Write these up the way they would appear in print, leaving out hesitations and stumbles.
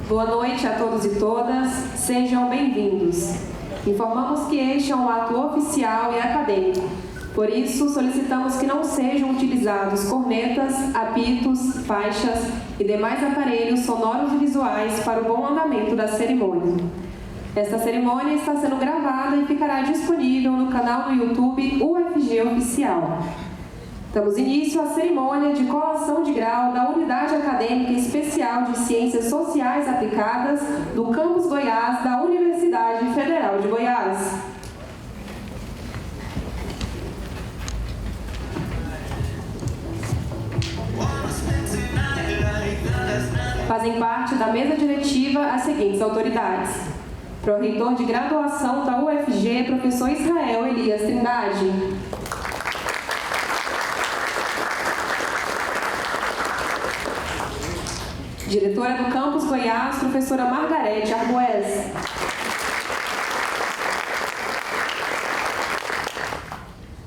Boa noite a todos e todas, sejam bem-vindos. Informamos que este é um ato oficial e acadêmico. Por isso, solicitamos que não sejam utilizados cornetas, apitos, faixas e demais aparelhos sonoros e visuais para o bom andamento da cerimônia. Esta cerimônia está sendo gravada e ficará disponível no canal do YouTube UFG Oficial. Damos início à cerimônia de colação de grau da Unidade Acadêmica Especial de Ciências Sociais Aplicadas do Campus Goiás da Universidade Federal de Goiás. Fazem parte da mesa diretiva as seguintes autoridades: Pró-reitor de graduação da UFG, professor Israel Elias Trindade. Diretora do Campus Goiás, professora Margarete Arboes.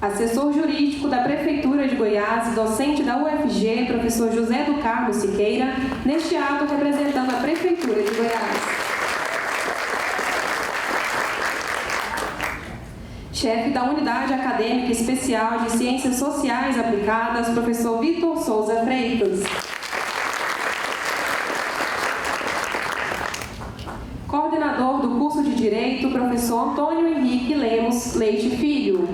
Assessor jurídico da Prefeitura de Goiás e docente da UFG, professor José do Carmo Siqueira, neste ato representando a Prefeitura de Goiás. Chefe da Unidade Acadêmica Especial de Ciências Sociais Aplicadas, professor Vitor Souza Freitas. Coordenador do curso de Direito, professor Antônio Henrique Lemos Leite Filho.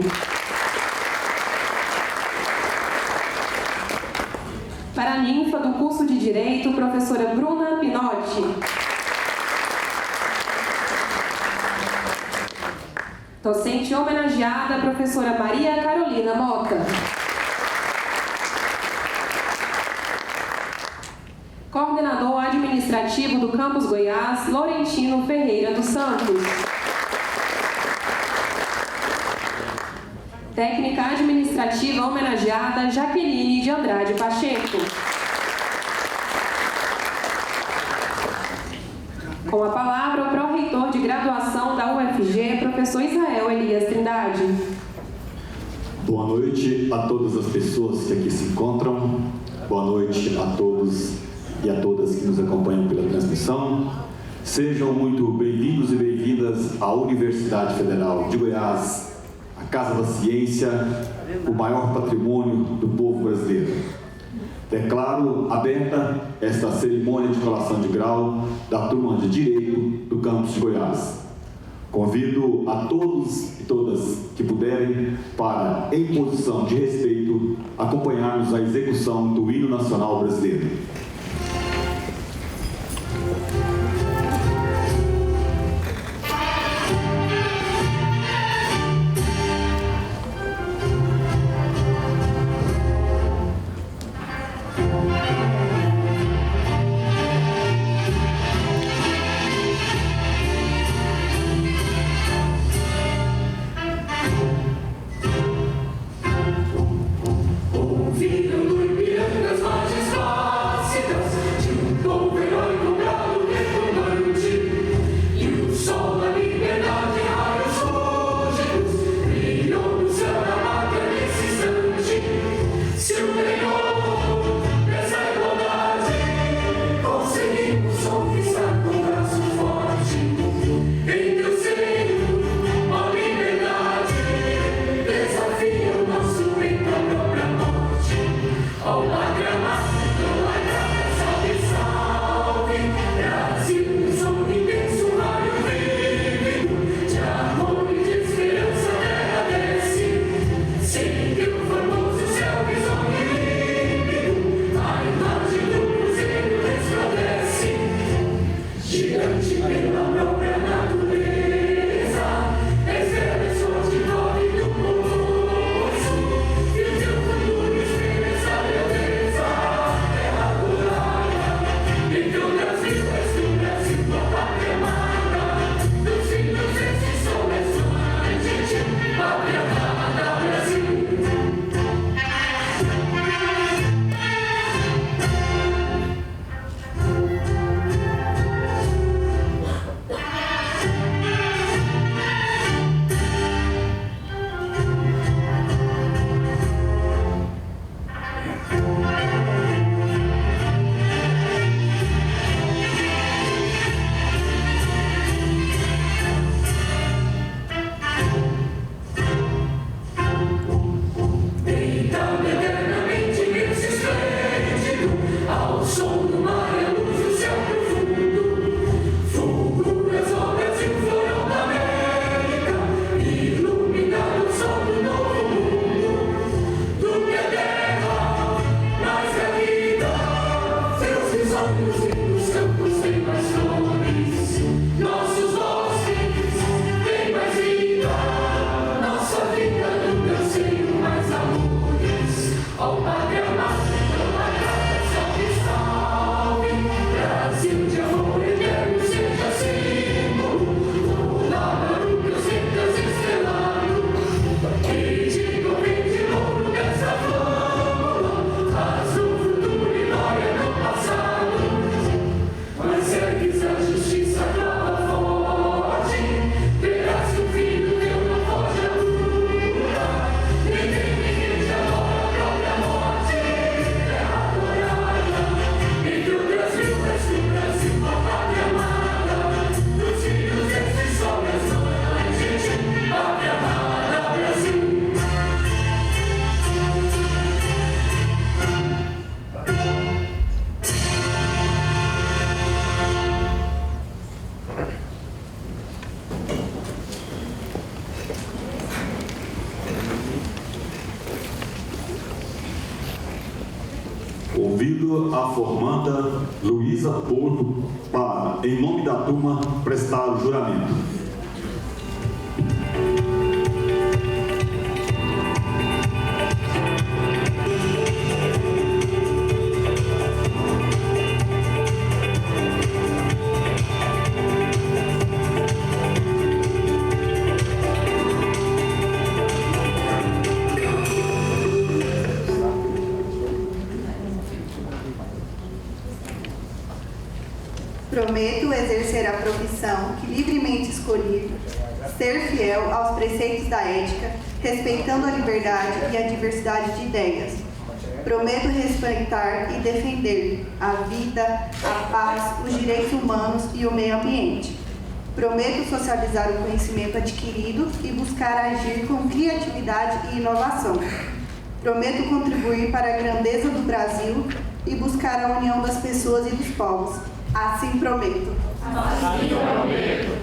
Paraninfa do curso de Direito, professora Bruna Pinotti. Docente homenageada, professora Maria Carolina Mota. Coordenador administrativo do Campus Goiás, Laurentino Ferreira dos Santos. Técnica administrativa homenageada, Jaqueline de Andrade Pacheco. Com a palavra, o pró-reitor de graduação da UFG, professor Israel Elias Trindade. Boa noite a todas as pessoas que aqui se encontram. Boa noite a todos e a todas que nos acompanham pela transmissão. Sejam muito bem-vindos e bem-vindas à Universidade Federal de Goiás, a Casa da Ciência, o maior patrimônio do povo brasileiro. Declaro aberta esta cerimônia de colação de grau da turma de Direito do Campus de Goiás. Convido a todos e todas que puderem para, em posição de respeito, acompanharmos a execução do hino nacional brasileiro. Ouvindo do Ipiranga as margens fáceis. Convido a formanda Luísa Porto para, em nome da turma, prestar o juramento. Prometo exercer a profissão que livremente escolhi, ser fiel aos preceitos da ética, respeitando a liberdade e a diversidade de ideias. Prometo respeitar e defender a vida, a paz, os direitos humanos e o meio ambiente. Prometo socializar o conhecimento adquirido e buscar agir com criatividade e inovação. Prometo contribuir para a grandeza do Brasil e buscar a união das pessoas e dos povos. Assim prometo. Assim prometo.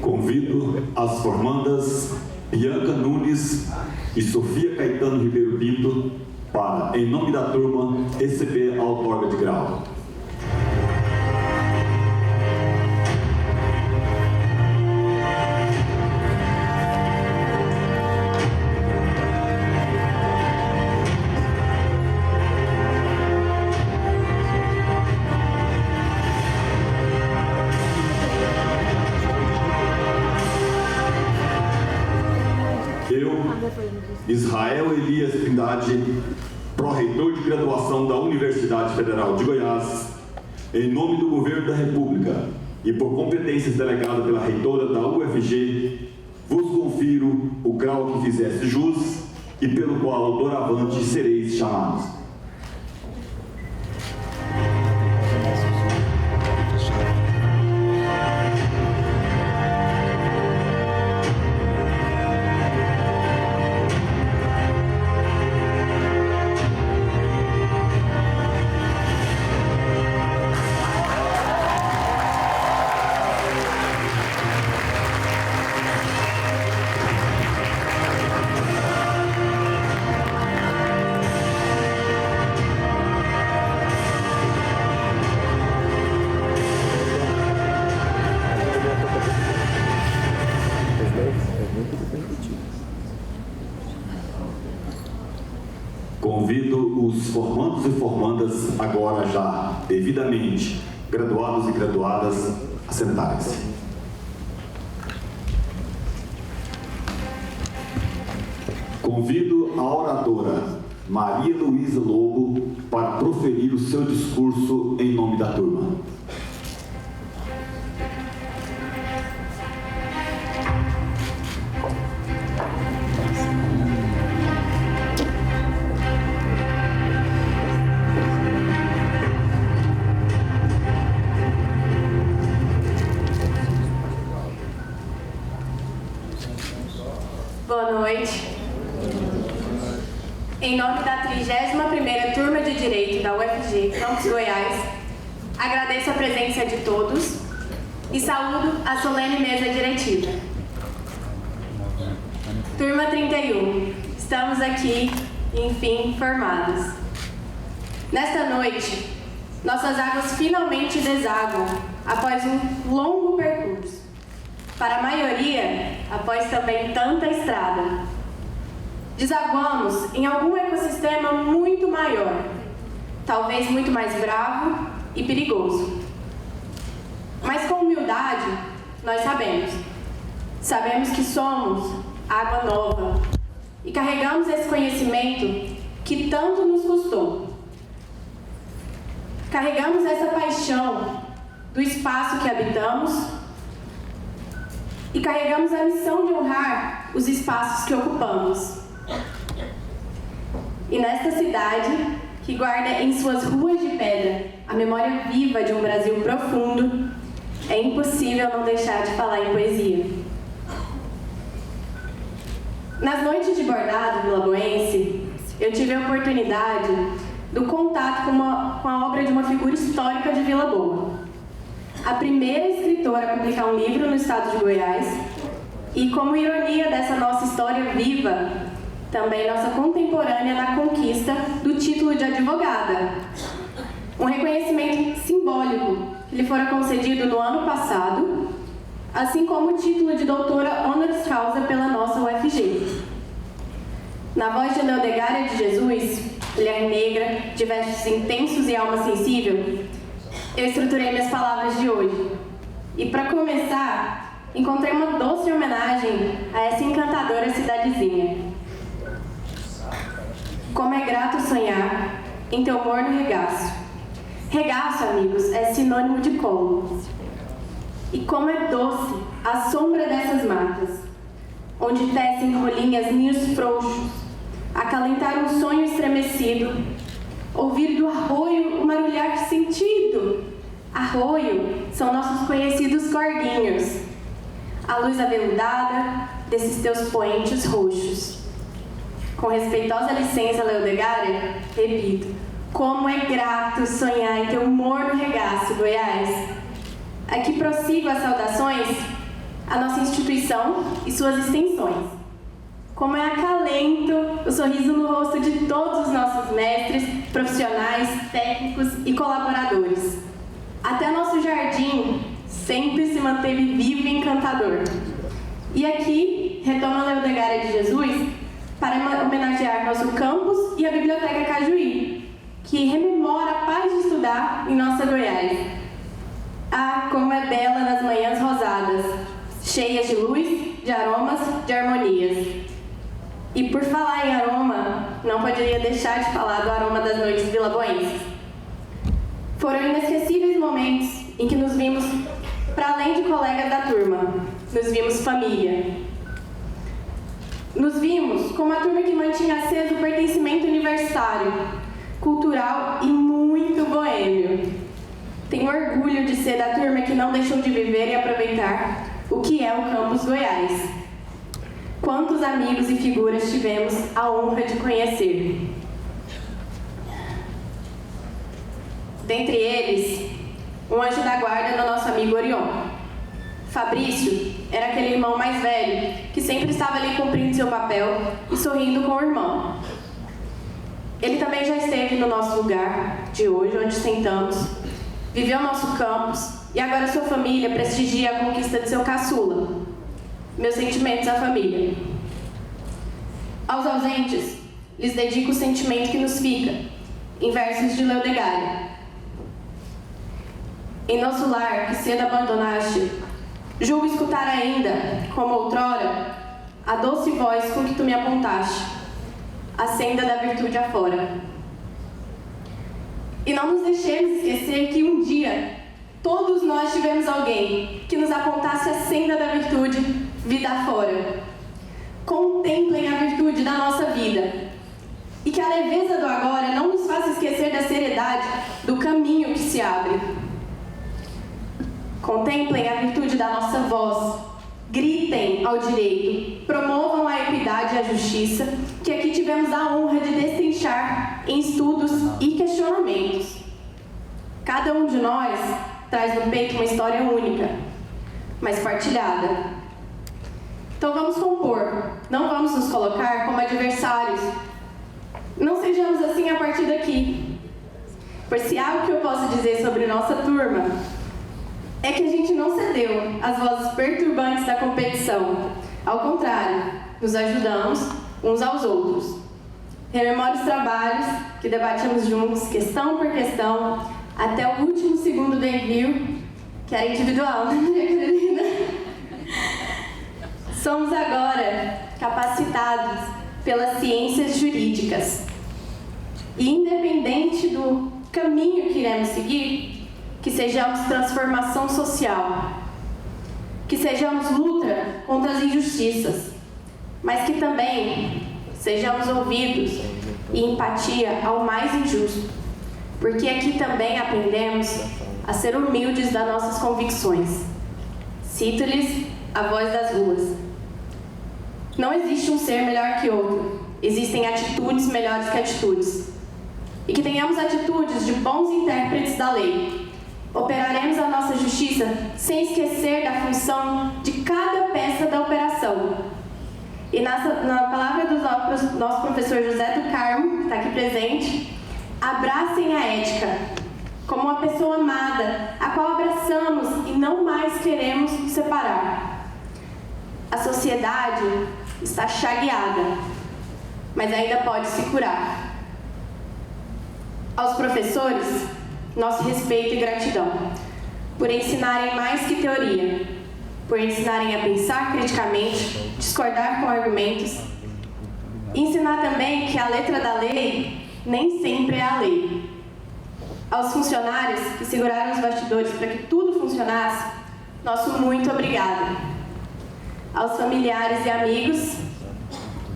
Convido as formandas Bianca Nunes e Sofia Caetano Ribeiro Pinto para, em nome da turma, receber a outorga de grau. Israel Elias Trindade, pró-reitor de graduação da Universidade Federal de Goiás, em nome do Governo da República e por competências delegadas pela reitora da UFG, vos confiro o grau que fizesse jus e pelo qual doravante sereis chamados. Convido os formandos e formandas, agora já devidamente graduados e graduadas, a sentarem-se. Convido a oradora Maria Luísa Lobo para proferir o seu discurso em nome da turma. Boa noite. Em nome da 31ª Turma de Direito da UFG, Campus Goiás, agradeço a presença de todos e saúdo a solene mesa diretiva. Turma 31, estamos aqui, enfim, formados. Nesta noite, nossas águas finalmente desaguam após um longo percurso. Para a maioria, após também tanta estrada. Desaguamos em algum ecossistema muito maior, talvez muito mais bravo e perigoso. Mas com humildade, nós sabemos. Sabemos que somos água nova e carregamos esse conhecimento que tanto nos custou. Carregamos essa paixão do espaço que habitamos e carregamos a missão de honrar os espaços que ocupamos. E nesta cidade, que guarda em suas ruas de pedra a memória viva de um Brasil profundo, é impossível não deixar de falar em poesia. Nas noites de bordado vila-boense, eu tive a oportunidade do contato com a obra de uma figura histórica de Vila Boa. A primeira escritora a publicar um livro no estado de Goiás e, como ironia dessa nossa história viva, também nossa contemporânea na conquista do título de advogada. Um reconhecimento simbólico que lhe fora concedido no ano passado, assim como o título de doutora honoris causa pela nossa UFG. Na voz de Leodegária de Jesus, mulher negra, de vestes intensos e alma sensível, eu estruturei minhas palavras de hoje. E para começar, encontrei uma doce homenagem a essa encantadora cidadezinha. Como é grato sonhar em teu morno regaço. Regaço, amigos, é sinônimo de colo. E como é doce a sombra dessas matas, onde tecem rolinhas ninhos frouxos, acalentar um sonho estremecido, ouvir do arroio um marulhar sentido. Arroio são nossos conhecidos corguinhos, a luz aveludada desses teus poentes roxos. Com respeitosa licença, Leodegária, repito, como é grato sonhar em teu morno regaço, Goiás. Aqui prossigo as saudações à nossa instituição e suas extensões. Como é acalento o sorriso no rosto de todos os nossos mestres, profissionais, técnicos e colaboradores. Até nosso jardim sempre se manteve vivo e encantador. E aqui, retoma a Leodegária de Jesus para homenagear nosso campus e a Biblioteca Cajuí, que rememora a paz de estudar em nossa Goiás. Ah, como é bela nas manhãs rosadas, cheias de luz, de aromas, de harmonias. E por falar em aroma, não poderia deixar de falar do aroma das noites vilaboenses. Foram inesquecíveis momentos em que nos vimos, para além de colegas da turma, nos vimos família. Nos vimos como a turma que mantinha aceso o pertencimento universitário, cultural e muito boêmio. Tenho orgulho de ser da turma que não deixou de viver e aproveitar o que é o Campus Goiás. Quantos amigos e figuras tivemos a honra de conhecer. Dentre eles, um anjo da guarda do nosso amigo Orion. Fabrício era aquele irmão mais velho que sempre estava ali cumprindo seu papel e sorrindo com o irmão. Ele também já esteve no nosso lugar de hoje, onde sentamos, viveu nosso campus e agora sua família prestigia a conquista de seu caçula. Meus sentimentos à família. Aos ausentes, lhes dedico o sentimento que nos fica, em versos de Leodegária. Em nosso lar, que cedo abandonaste, julgo escutar ainda, como outrora, a doce voz com que tu me apontaste, a senda da virtude afora. E não nos deixemos esquecer que um dia, todos nós tivemos alguém que nos apontasse a senda da virtude, vida afora. Contemplem a virtude da nossa vida. E que a leveza do agora não nos faça esquecer da seriedade do caminho que se abre. Contemplem a virtude da nossa voz. Gritem ao direito. Promovam a equidade e a justiça, que aqui tivemos a honra de destrinchar em estudos e questionamentos. Cada um de nós traz no peito uma história única, mas partilhada. Então vamos compor, não vamos nos colocar como adversários. Não sejamos assim a partir daqui. Por se há algo que eu posso dizer sobre nossa turma, é que a gente não cedeu às vozes perturbantes da competição. Ao contrário, nos ajudamos uns aos outros. Rememoro os trabalhos que debatíamos juntos, questão por questão, até o último segundo do envio, que era individual, né, Maria Carolina? Somos agora capacitados pelas ciências jurídicas. E independente do caminho que iremos seguir, que sejamos transformação social, que sejamos luta contra as injustiças, mas que também sejamos ouvidos e empatia ao mais injusto, porque aqui também aprendemos a ser humildes das nossas convicções. Cito-lhes a voz das ruas. Não existe um ser melhor que outro, existem atitudes melhores que atitudes. e que tenhamos atitudes de bons intérpretes da lei. Operaremos a nossa justiça sem esquecer da função de cada peça da operação. E na palavra do nosso professor José do Carmo, que está aqui presente, abracem a ética como uma pessoa amada, a qual abraçamos e não mais queremos separar. A sociedade está chateada, mas ainda pode se curar. Aos professores, nosso respeito e gratidão, por ensinarem mais que teoria, por ensinarem a pensar criticamente, discordar com argumentos, e ensinar também que a letra da lei nem sempre é a lei. Aos funcionários que seguraram os bastidores para que tudo funcionasse, nosso muito obrigado. Aos familiares e amigos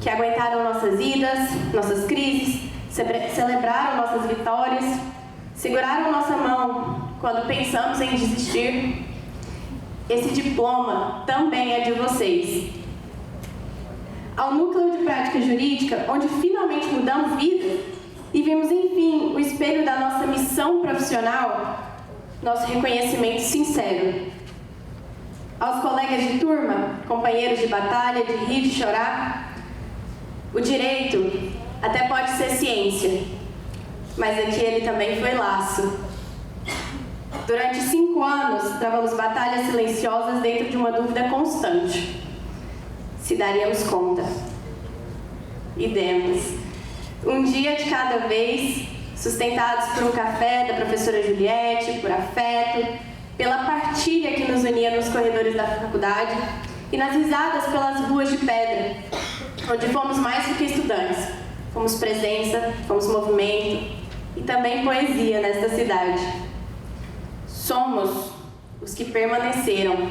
que aguentaram nossas idas, nossas crises, celebraram nossas vitórias, seguraram nossa mão quando pensamos em desistir. Esse diploma também é de vocês. Ao Núcleo de Prática Jurídica, onde finalmente mudamos vida e vimos, enfim, o espelho da nossa missão profissional, nosso reconhecimento sincero. Aos colegas de turma, companheiros de batalha, de rir e de chorar, o direito até pode ser ciência, mas aqui ele também foi laço. Durante 5 anos, travamos batalhas silenciosas dentro de uma dúvida constante. Se daríamos conta. E demos. Um dia de cada vez, sustentados por um café da professora Juliette, por afeto, pela partilha que nos unia nos corredores da faculdade e nas risadas pelas ruas de pedra, onde fomos mais do que estudantes. Fomos presença, fomos movimento e também poesia nesta cidade. Somos os que permaneceram.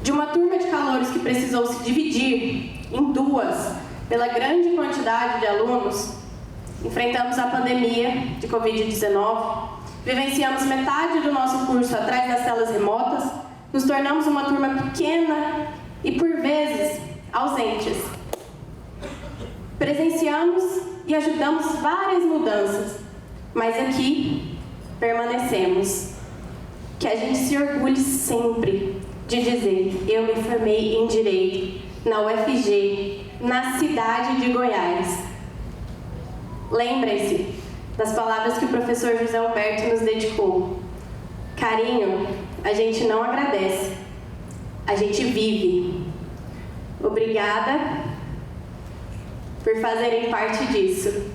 De uma turma de calouros que precisou se dividir em 2 pela grande quantidade de alunos, enfrentamos a pandemia de Covid-19, vivenciamos metade do nosso curso atrás das celas remotas, nos tornamos uma turma pequena e, por vezes, ausentes. Presenciamos e ajudamos várias mudanças, mas aqui permanecemos. Que a gente se orgulhe sempre de dizer: eu me formei em Direito na UFG, na cidade de Goiás. Lembrem-se das palavras que o professor José Humberto nos dedicou. Carinho, a gente não agradece, a gente vive. Obrigada por fazerem parte disso.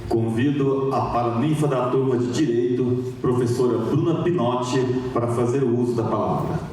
Convido a paraninfa da turma de Direito, professora Bruna Pinotti, para fazer o uso da palavra.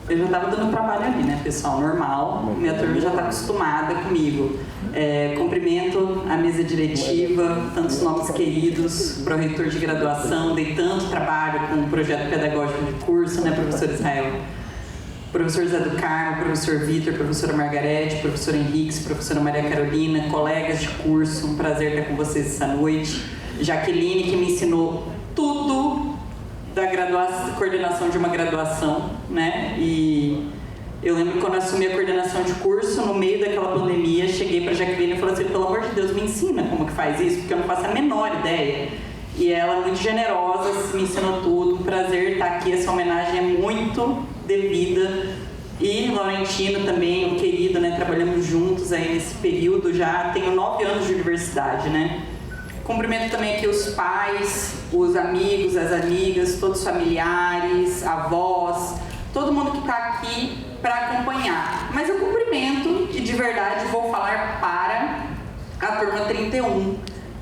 Eu já estava dando trabalho ali, né, pessoal? Normal, minha turma já está acostumada comigo. Cumprimento a mesa diretiva, tantos nomes queridos, para o reitor de graduação, dei tanto trabalho com o projeto pedagógico de curso, né, professor Israel? Professor Zé do Carmo, professor Vitor, professora Margarete, professor Henrique, professora Maria Carolina, colegas de curso, um prazer estar com vocês essa noite. Jaqueline, que me ensinou tudo da coordenação de uma graduação, né? E eu lembro que quando eu assumi a coordenação de curso, no meio daquela pandemia, cheguei para a Jaqueline e falei assim: pelo amor de Deus, me ensina como que faz isso, porque eu não faço a menor ideia. E ela, muito generosa, me ensinou tudo. Um prazer estar aqui, essa homenagem é muito devida E Laurentino também, um querido, né? Trabalhamos juntos aí nesse período, já tenho 9 anos de universidade, né? Cumprimento também aqui os pais, os amigos, as amigas, todos os familiares, avós, todo mundo que está aqui para acompanhar. Mas eu cumprimento e de verdade vou falar para a turma 31,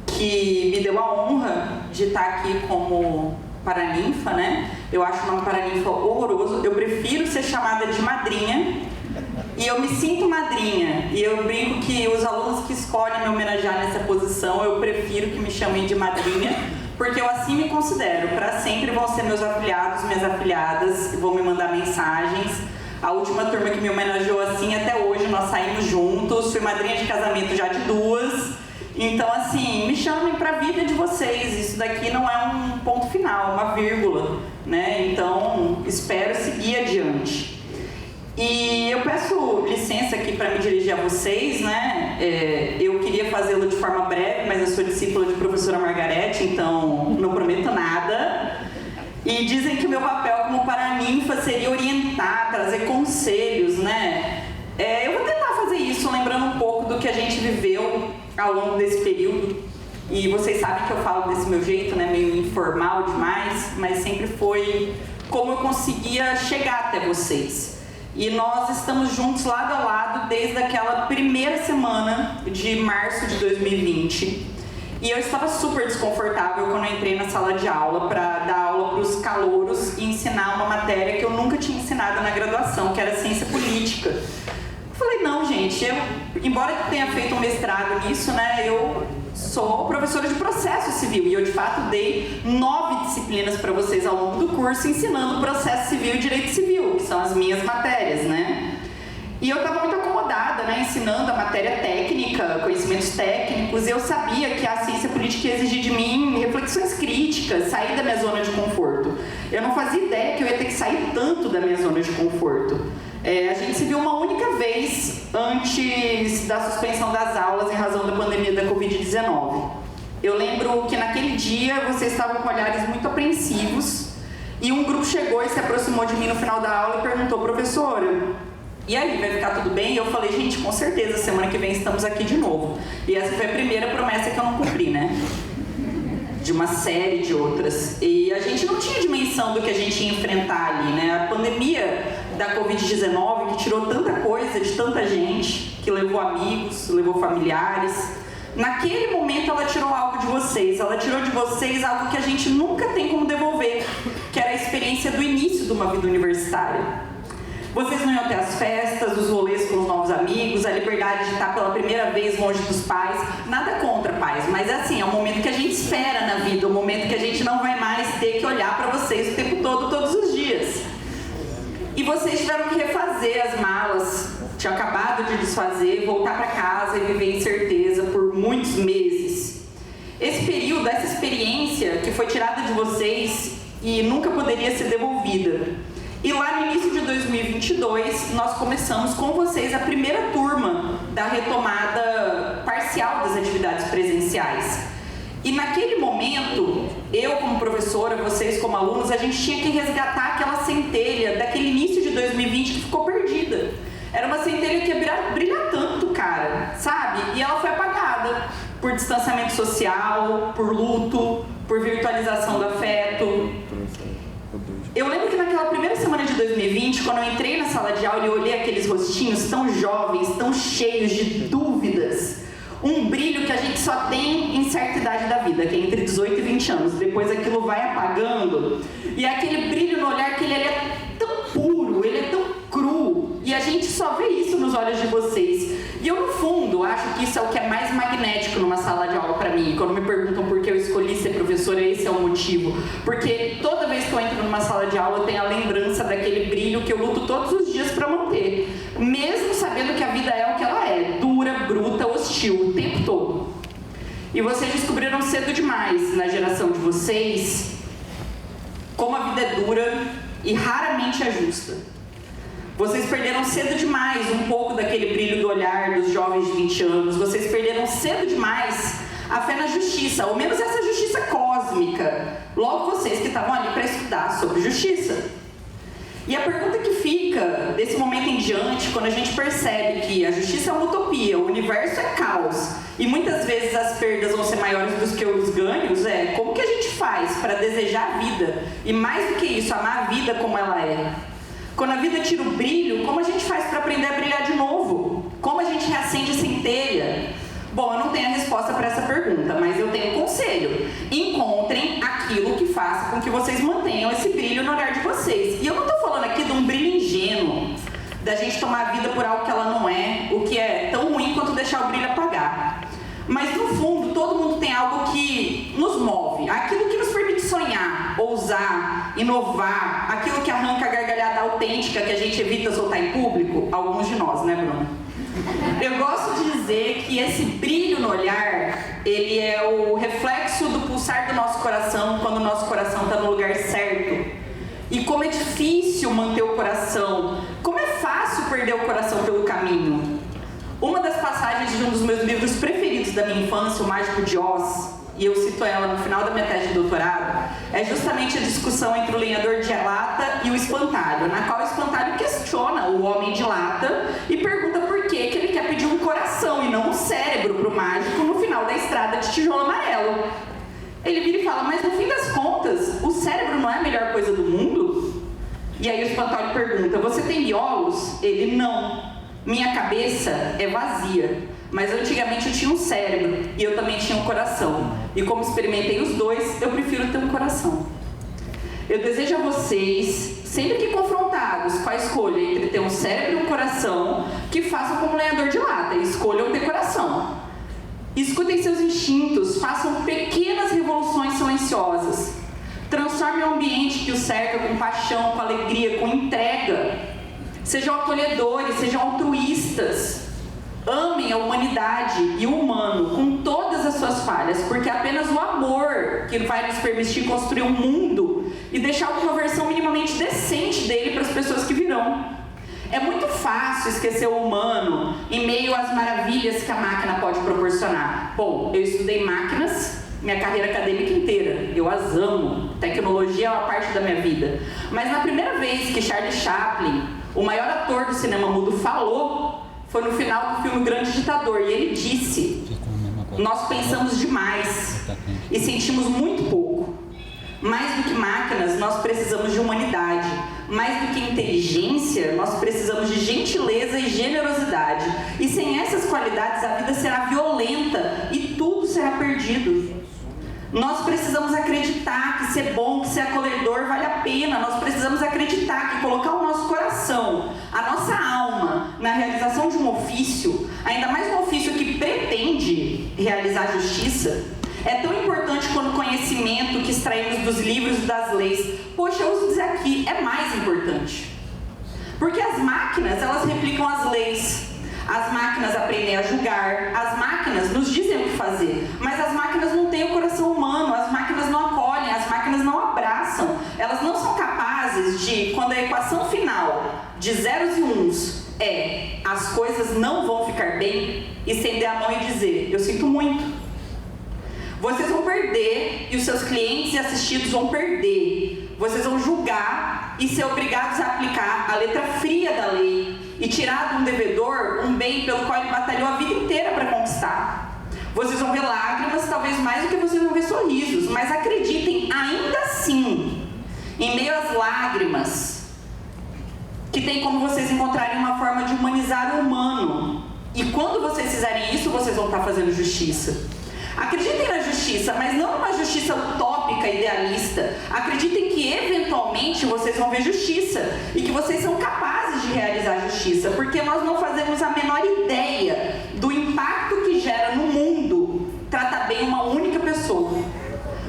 que me deu a honra de estar aqui como paraninfa, né? Eu acho o nome paraninfa horroroso, eu prefiro ser chamada de madrinha, e eu me sinto madrinha, e eu brinco que os alunos que escolhem me homenagear nessa posição, eu prefiro que me chamem de madrinha, porque eu assim me considero. Para sempre vão ser meus afilhados, minhas afilhadas, vão me mandar mensagens. A última turma que me homenageou assim, até hoje nós saímos juntos, fui madrinha de casamento já de 2. Então, assim, me chamem para a vida de vocês. Isso daqui não é um ponto final, uma vírgula, né? Então, espero seguir adiante. E eu peço licença aqui para me dirigir a vocês, né? Eu queria fazê-lo de forma breve, mas eu sou discípula de professora Margarete, então não prometo nada. E dizem que o meu papel como paraninfa seria orientar, trazer conselhos, né? Eu vou tentar fazer isso, lembrando um pouco do que a gente viveu ao longo desse período. E vocês sabem que eu falo desse meu jeito, né? Meio informal demais, mas sempre foi como eu conseguia chegar até vocês. E nós estamos juntos lado a lado desde aquela primeira semana de março de 2020. E eu estava super desconfortável quando eu entrei na sala de aula para dar aula para os calouros e ensinar uma matéria que eu nunca tinha ensinado na graduação, que era ciência política. Eu falei, não, gente, embora eu tenha feito um mestrado nisso, né, eu sou professora de processo civil e eu, de fato, dei 9 disciplinas para vocês ao longo do curso ensinando processo civil e direito civil, que são as minhas matérias, né? E eu estava muito acomodada, né, ensinando a matéria técnica, conhecimentos técnicos, e eu sabia que a ciência política ia exigir de mim reflexões críticas, sair da minha zona de conforto. Eu não fazia ideia que eu ia ter que sair tanto da minha zona de conforto. A gente se viu uma única vez antes da suspensão das aulas em razão da pandemia da Covid-19. Eu lembro que naquele dia vocês estavam com olhares muito apreensivos e um grupo chegou e se aproximou de mim no final da aula e perguntou, professora, e aí, vai ficar tudo bem? E eu falei, gente, com certeza, semana que vem estamos aqui de novo. E essa foi a primeira promessa que eu não cumpri, né? De uma série de outras. E a gente não tinha dimensão do que a gente ia enfrentar ali, né? A pandemia da Covid-19, que tirou tanta coisa de tanta gente, que levou amigos, levou familiares. Naquele momento ela tirou algo de vocês, ela tirou de vocês algo que a gente nunca tem como devolver, que era a experiência do início de uma vida universitária. Vocês não iam ter as festas, os rolês com os novos amigos, a liberdade de estar pela primeira vez longe dos pais. Nada contra pais, mas assim, é um momento que a gente espera na vida, um momento que a gente não vai mais ter que olhar para vocês o tempo todo, todos os dias. E vocês tiveram que refazer as malas, tinham acabado de desfazer, voltar para casa e viver incerteza por muitos meses. Esse período, essa experiência que foi tirada de vocês e nunca poderia ser devolvida. E lá no início de 2022, nós começamos com vocês a primeira turma da retomada parcial das atividades presenciais. E naquele momento, eu como professora, vocês como alunos, a gente tinha que resgatar aquela centelha daquele início de 2020 que ficou perdida. Era uma centelha que ia brilhar tanto, cara, sabe? E ela foi apagada por distanciamento social, por luto, por virtualização do afeto. Eu lembro que naquela primeira semana de 2020, quando eu entrei na sala de aula e olhei aqueles rostinhos tão jovens, tão cheios de dúvidas, um brilho que a gente só tem em certa idade da vida, que é entre 18 e 20 anos. Depois aquilo vai apagando, e aquele brilho no olhar que ele é tão puro, ele é tão cru, e a gente só vê isso nos olhos de vocês. E eu, no fundo, acho que isso é o que é mais magnético numa sala de aula pra mim. Quando me perguntam por que eu escolhi ser professora, esse é o motivo. Porque toda vez que eu entro numa sala de aula, eu tenho a lembrança daquele brilho que eu luto todos os dias pra manter. Mesmo sabendo que a vida é o que ela é, dura, bruta, hostil, o tempo todo. E vocês descobriram cedo demais, na geração de vocês, como a vida é dura e raramente é justa. Vocês perderam cedo demais um pouco daquele brilho do olhar dos jovens de 20 anos. Vocês perderam cedo demais a fé na justiça, ou menos essa justiça cósmica. Logo vocês que estavam ali para estudar sobre justiça. E a pergunta que fica desse momento em diante, quando a gente percebe que a justiça é uma utopia, o universo é caos, e muitas vezes as perdas vão ser maiores do que os ganhos, é como que a gente faz para desejar a vida? E mais do que isso, amar a vida como ela é. Quando a vida tira o brilho, como a gente faz para aprender a brilhar de novo? Como a gente reacende a centelha? Bom, eu não tenho a resposta para essa pergunta, mas eu tenho um conselho. Encontrem aquilo que faça com que vocês mantenham esse brilho no olhar de vocês. E eu não estou falando aqui de um brilho ingênuo, da gente tomar a vida por algo que ela não é, o que é tão ruim quanto deixar o brilho apagar. Mas no fundo, todo mundo tem algo que nos move, aquilo que nos permite sonhar, ousar, inovar, aquilo que arranca a gargalhada autêntica que a gente evita soltar em público, alguns de nós, né, Bruno? Eu gosto de dizer que esse brilho no olhar, ele é o reflexo do pulsar do nosso coração quando o nosso coração está no lugar certo. E como é difícil manter o coração, como é fácil perder o coração pelo caminho. Uma das passagens de um dos meus livros preferidos da minha infância, O Mágico de Oz, e eu cito ela no final da minha tese de doutorado, é justamente a discussão entre o lenhador de lata e o espantalho, na qual o espantalho questiona o homem de lata e pergunta por que ele quer pedir um coração e não um cérebro para o mágico no final da estrada de tijolo amarelo. Ele vira e fala, mas no fim das contas, o cérebro não é a melhor coisa do mundo? E aí o espantalho pergunta, você tem miolos? Ele, não. Minha cabeça é vazia, mas antigamente eu tinha um cérebro e eu também tinha um coração. E como experimentei os dois, eu prefiro ter um coração. Eu desejo a vocês, sempre que confrontados com a escolha entre ter um cérebro e um coração, que façam como lenhador de lata e escolham ter coração. Escutem seus instintos, façam pequenas revoluções silenciosas. Transformem o ambiente que os cerca com paixão, com alegria, com entrega. Sejam acolhedores, sejam altruístas. Amem a humanidade e o humano com todas as suas falhas, porque é apenas o amor que vai nos permitir construir um mundo e deixar uma versão minimamente decente dele para as pessoas que virão. É muito fácil esquecer o humano em meio às maravilhas que a máquina pode proporcionar. Bom, eu estudei máquinas minha carreira acadêmica inteira, eu as amo, tecnologia é uma parte da minha vida. Mas na primeira vez que Charlie Chaplin, o maior ator do cinema mudo, falou, foi no final do filme Grande Ditador, e ele disse, nós pensamos demais e sentimos muito pouco. Mais do que máquinas, nós precisamos de humanidade. Mais do que inteligência, nós precisamos de gentileza e generosidade. E sem essas qualidades, a vida será violenta e tudo será perdido. Nós precisamos acreditar que ser bom, que ser acolhedor vale a pena. Nós precisamos acreditar que colocar o nosso coração, a nossa alma, na realização de um ofício, ainda mais um ofício que pretende realizar justiça, é tão importante quanto o conhecimento que extraímos dos livros e das leis. Poxa, eu uso dizer aqui, é mais importante. Porque as máquinas, elas replicam as leis. As máquinas aprendem a julgar, as máquinas nos dizem o que fazer, mas as máquinas não têm o coração humano, as máquinas não acolhem, as máquinas não abraçam. Elas não são capazes de, quando a equação final de zeros e uns é as coisas não vão ficar bem, estender a mão e dizer, eu sinto muito. Vocês vão perder e os seus clientes e assistidos vão perder. Vocês vão julgar e ser obrigados a aplicar a letra fria da lei e tirar de um devedor um bem pelo qual ele batalhou a vida inteira para conquistar. Vocês vão ver lágrimas, talvez mais do que vocês vão ver sorrisos, mas acreditem, ainda assim, em meio às lágrimas, que tem como vocês encontrarem uma forma de humanizar o humano. E quando vocês fizerem isso, vocês vão estar fazendo justiça. Acreditem na justiça, mas não numa justiça utópica, idealista. Acreditem que, eventualmente, vocês vão ver justiça e que vocês são capazes de realizar justiça, porque nós não fazemos a menor ideia do impacto que gera no mundo tratar bem uma única pessoa.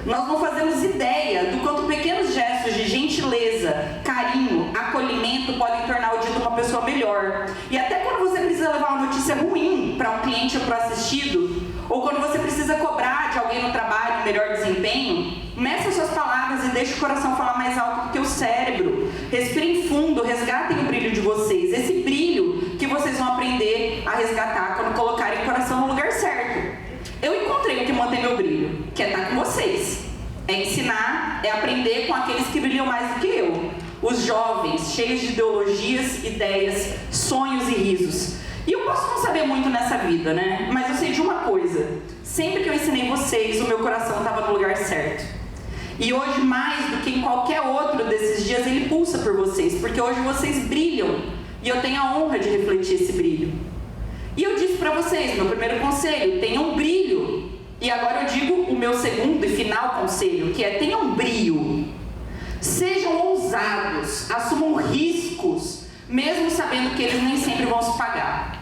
Nós não fazemos ideia do quanto pequenos gestos de gentileza, carinho, acolhimento podem tornar o dia de uma pessoa melhor. E até quando você precisa levar uma notícia ruim para um cliente ou para o assistido, ou quando você precisa cobrar de alguém no trabalho um melhor desempenho, meça suas palavras e deixe o coração falar mais alto do que o cérebro. Respirem fundo, resgatem o brilho de vocês. Esse brilho que vocês vão aprender a resgatar quando colocarem o coração no lugar certo. Eu encontrei o que mantém meu brilho, que é estar com vocês. É ensinar, é aprender com aqueles que brilham mais do que eu. os jovens, cheios de ideologias, ideias, sonhos e risos. E eu posso não saber muito nessa vida, né? Mas eu sei de uma coisa: sempre que eu ensinei vocês, o meu coração estava no lugar certo. E hoje, mais do que em qualquer outro desses dias, ele pulsa por vocês, porque hoje vocês brilham. E eu tenho a honra de refletir esse brilho. E eu disse para vocês, meu primeiro conselho: tenham brilho. E agora eu digo o meu segundo e final conselho, que é: tenham brio. Sejam ousados, assumam riscos, mesmo sabendo que eles nem sempre vão se pagar.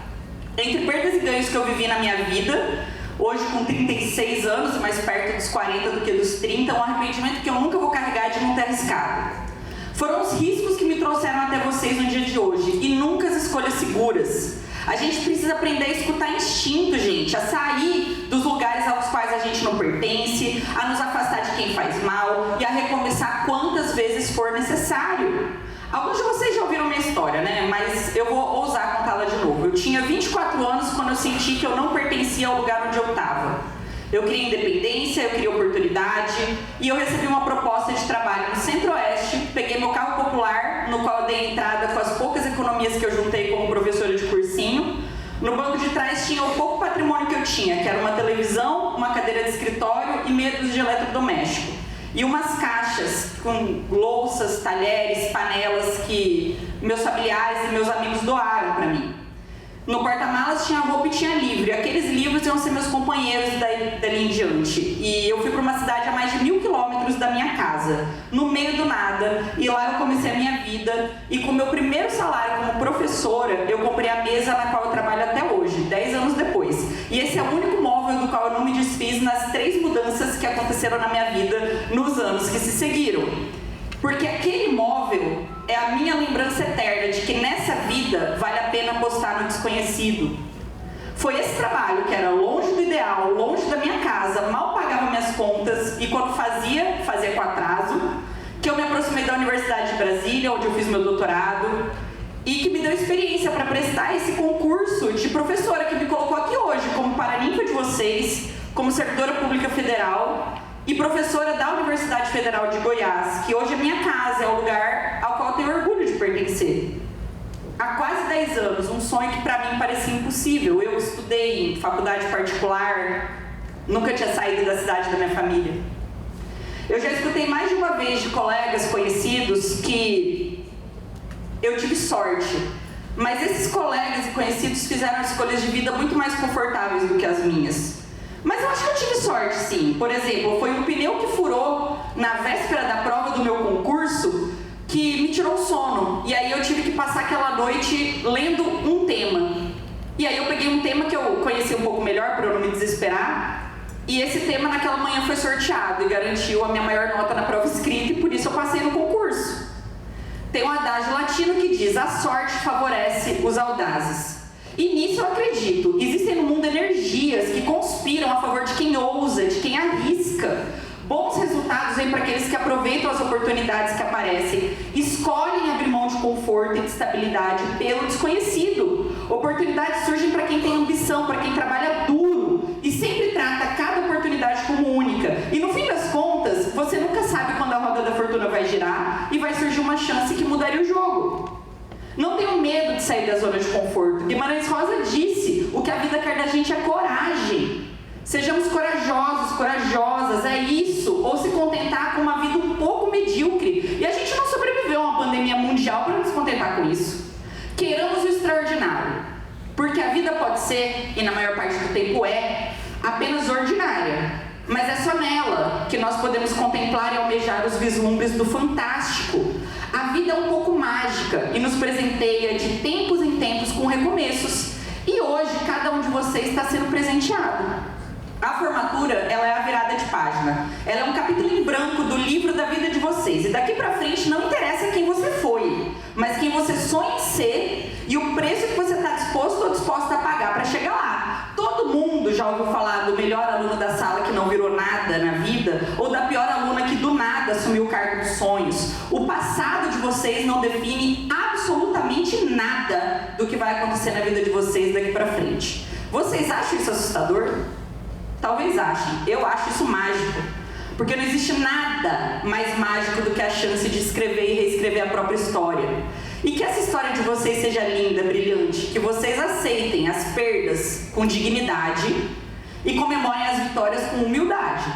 Entre perdas e ganhos que eu vivi na minha vida, hoje com 36 anos, mais perto dos 40 do que dos 30, um arrependimento que eu nunca vou carregar de não ter arriscado. Foram os riscos que me trouxeram até vocês no dia de hoje, e nunca as escolhas seguras. A gente precisa aprender a escutar instinto, gente, a sair dos lugares aos quais a gente não pertence, a nos afastar de quem faz mal e a recomeçar quantas vezes for necessário. Alguns de vocês já ouviram minha história, né? Mas eu vou ousar contá-la de novo. Eu tinha 24 anos quando eu senti que eu não pertencia ao lugar onde eu estava. Eu queria independência, eu queria oportunidade, e eu recebi uma proposta de trabalho no Centro-Oeste. Peguei meu carro popular, no qual eu dei entrada com as poucas economias que eu juntei como professora de cursinho. No banco de trás tinha o pouco patrimônio que eu tinha, que era uma televisão, uma cadeira de escritório e meia dúzia de eletrodoméstico. E umas caixas com louças, talheres, panelas que meus familiares e meus amigos doaram para mim. No porta-malas tinha roupa e tinha livro. E aqueles livros iam ser meus companheiros dali em diante. E eu fui para uma cidade a mais de 1000 quilômetros da minha casa, no meio do nada. E lá eu comecei a minha vida. E com o meu primeiro salário como professora, eu comprei a mesa na qual eu trabalho até hoje, 10 anos depois. E esse é o único móvel do qual eu não me desfiz nas 3 mudanças que aconteceram na minha vida nos anos que se seguiram. Porque aquele móvel é a minha lembrança eterna de que nessa vida vale a pena apostar no desconhecido. Foi esse trabalho que era longe do ideal, longe da minha casa, mal pagava minhas contas, e quando fazia com atraso, que eu me aproximei da Universidade de Brasília, onde eu fiz meu doutorado, e que me deu experiência para prestar esse concurso de professora que me colocou aqui hoje como paraninfa de vocês, como servidora pública federal e professora da Universidade Federal de Goiás, que hoje é minha casa, é o lugar ao qual eu tenho orgulho de pertencer. Há quase 10 anos, um sonho que para mim parecia impossível. Eu estudei em faculdade particular, nunca tinha saído da cidade da minha família. Eu já escutei mais de uma vez de colegas conhecidos que eu tive sorte, mas esses colegas e conhecidos fizeram escolhas de vida muito mais confortáveis do que as minhas. Mas eu acho que eu tive sorte, sim. Por exemplo, foi um pneu que furou na véspera da prova do meu concurso que me tirou o sono. E aí eu tive que passar aquela noite lendo um tema. E aí eu peguei um tema que eu conheci um pouco melhor para eu não me desesperar. E esse tema naquela manhã foi sorteado e garantiu a minha maior nota na prova escrita, e por isso eu passei no concurso. Tem um adágio latino que diz: a sorte favorece os audazes. E nisso eu acredito. Existem no mundo energias que conspiram a favor de quem ousa, de quem arrisca. Bons resultados vêm para aqueles que aproveitam as oportunidades que aparecem, escolhem abrir mão de conforto e de estabilidade pelo desconhecido. Oportunidades surgem para quem tem ambição, para quem trabalha duro e sempre trata cada oportunidade como única. E no fim das contas, você nunca sabe quando a roda da fortuna vai girar e vai surgir uma chance que mudaria o jogo. Não tenham medo de sair da zona de conforto. Guimarães Rosa disse: o que a vida quer da gente é coragem. Sejamos corajosos, corajosas, é isso. Ou se contentar com uma vida um pouco medíocre. E a gente não sobreviveu a uma pandemia mundial para nos contentar com isso. Queiramos o extraordinário. Porque a vida pode ser, e na maior parte do tempo é, apenas ordinária. Mas é só nela que nós podemos contemplar e almejar os vislumbres do fantástico. A vida é um pouco mágica e nos presenteia de tempos em tempos com recomeços. E hoje cada um de vocês está sendo presenteado. A formatura, ela é a virada de página. Ela é um capítulo em branco do livro da vida de vocês. E daqui pra frente não interessa quem você foi, mas quem você sonha em ser e o preço que você está disposto ou disposta a pagar para chegar lá. Todo mundo já ouviu falar do melhor aluno da sala que não virou nada na vida, ou da pior aluna que do nada assumiu o cargo dos sonhos. O passado de vocês não define absolutamente nada do que vai acontecer na vida de vocês daqui pra frente. Vocês acham isso assustador? Talvez achem. Eu acho isso mágico. porque não existe nada mais mágico do que a chance de escrever e reescrever a própria história. E que essa história de vocês seja linda, brilhante, que vocês aceitem as perdas com dignidade e comemorem as vitórias com humildade.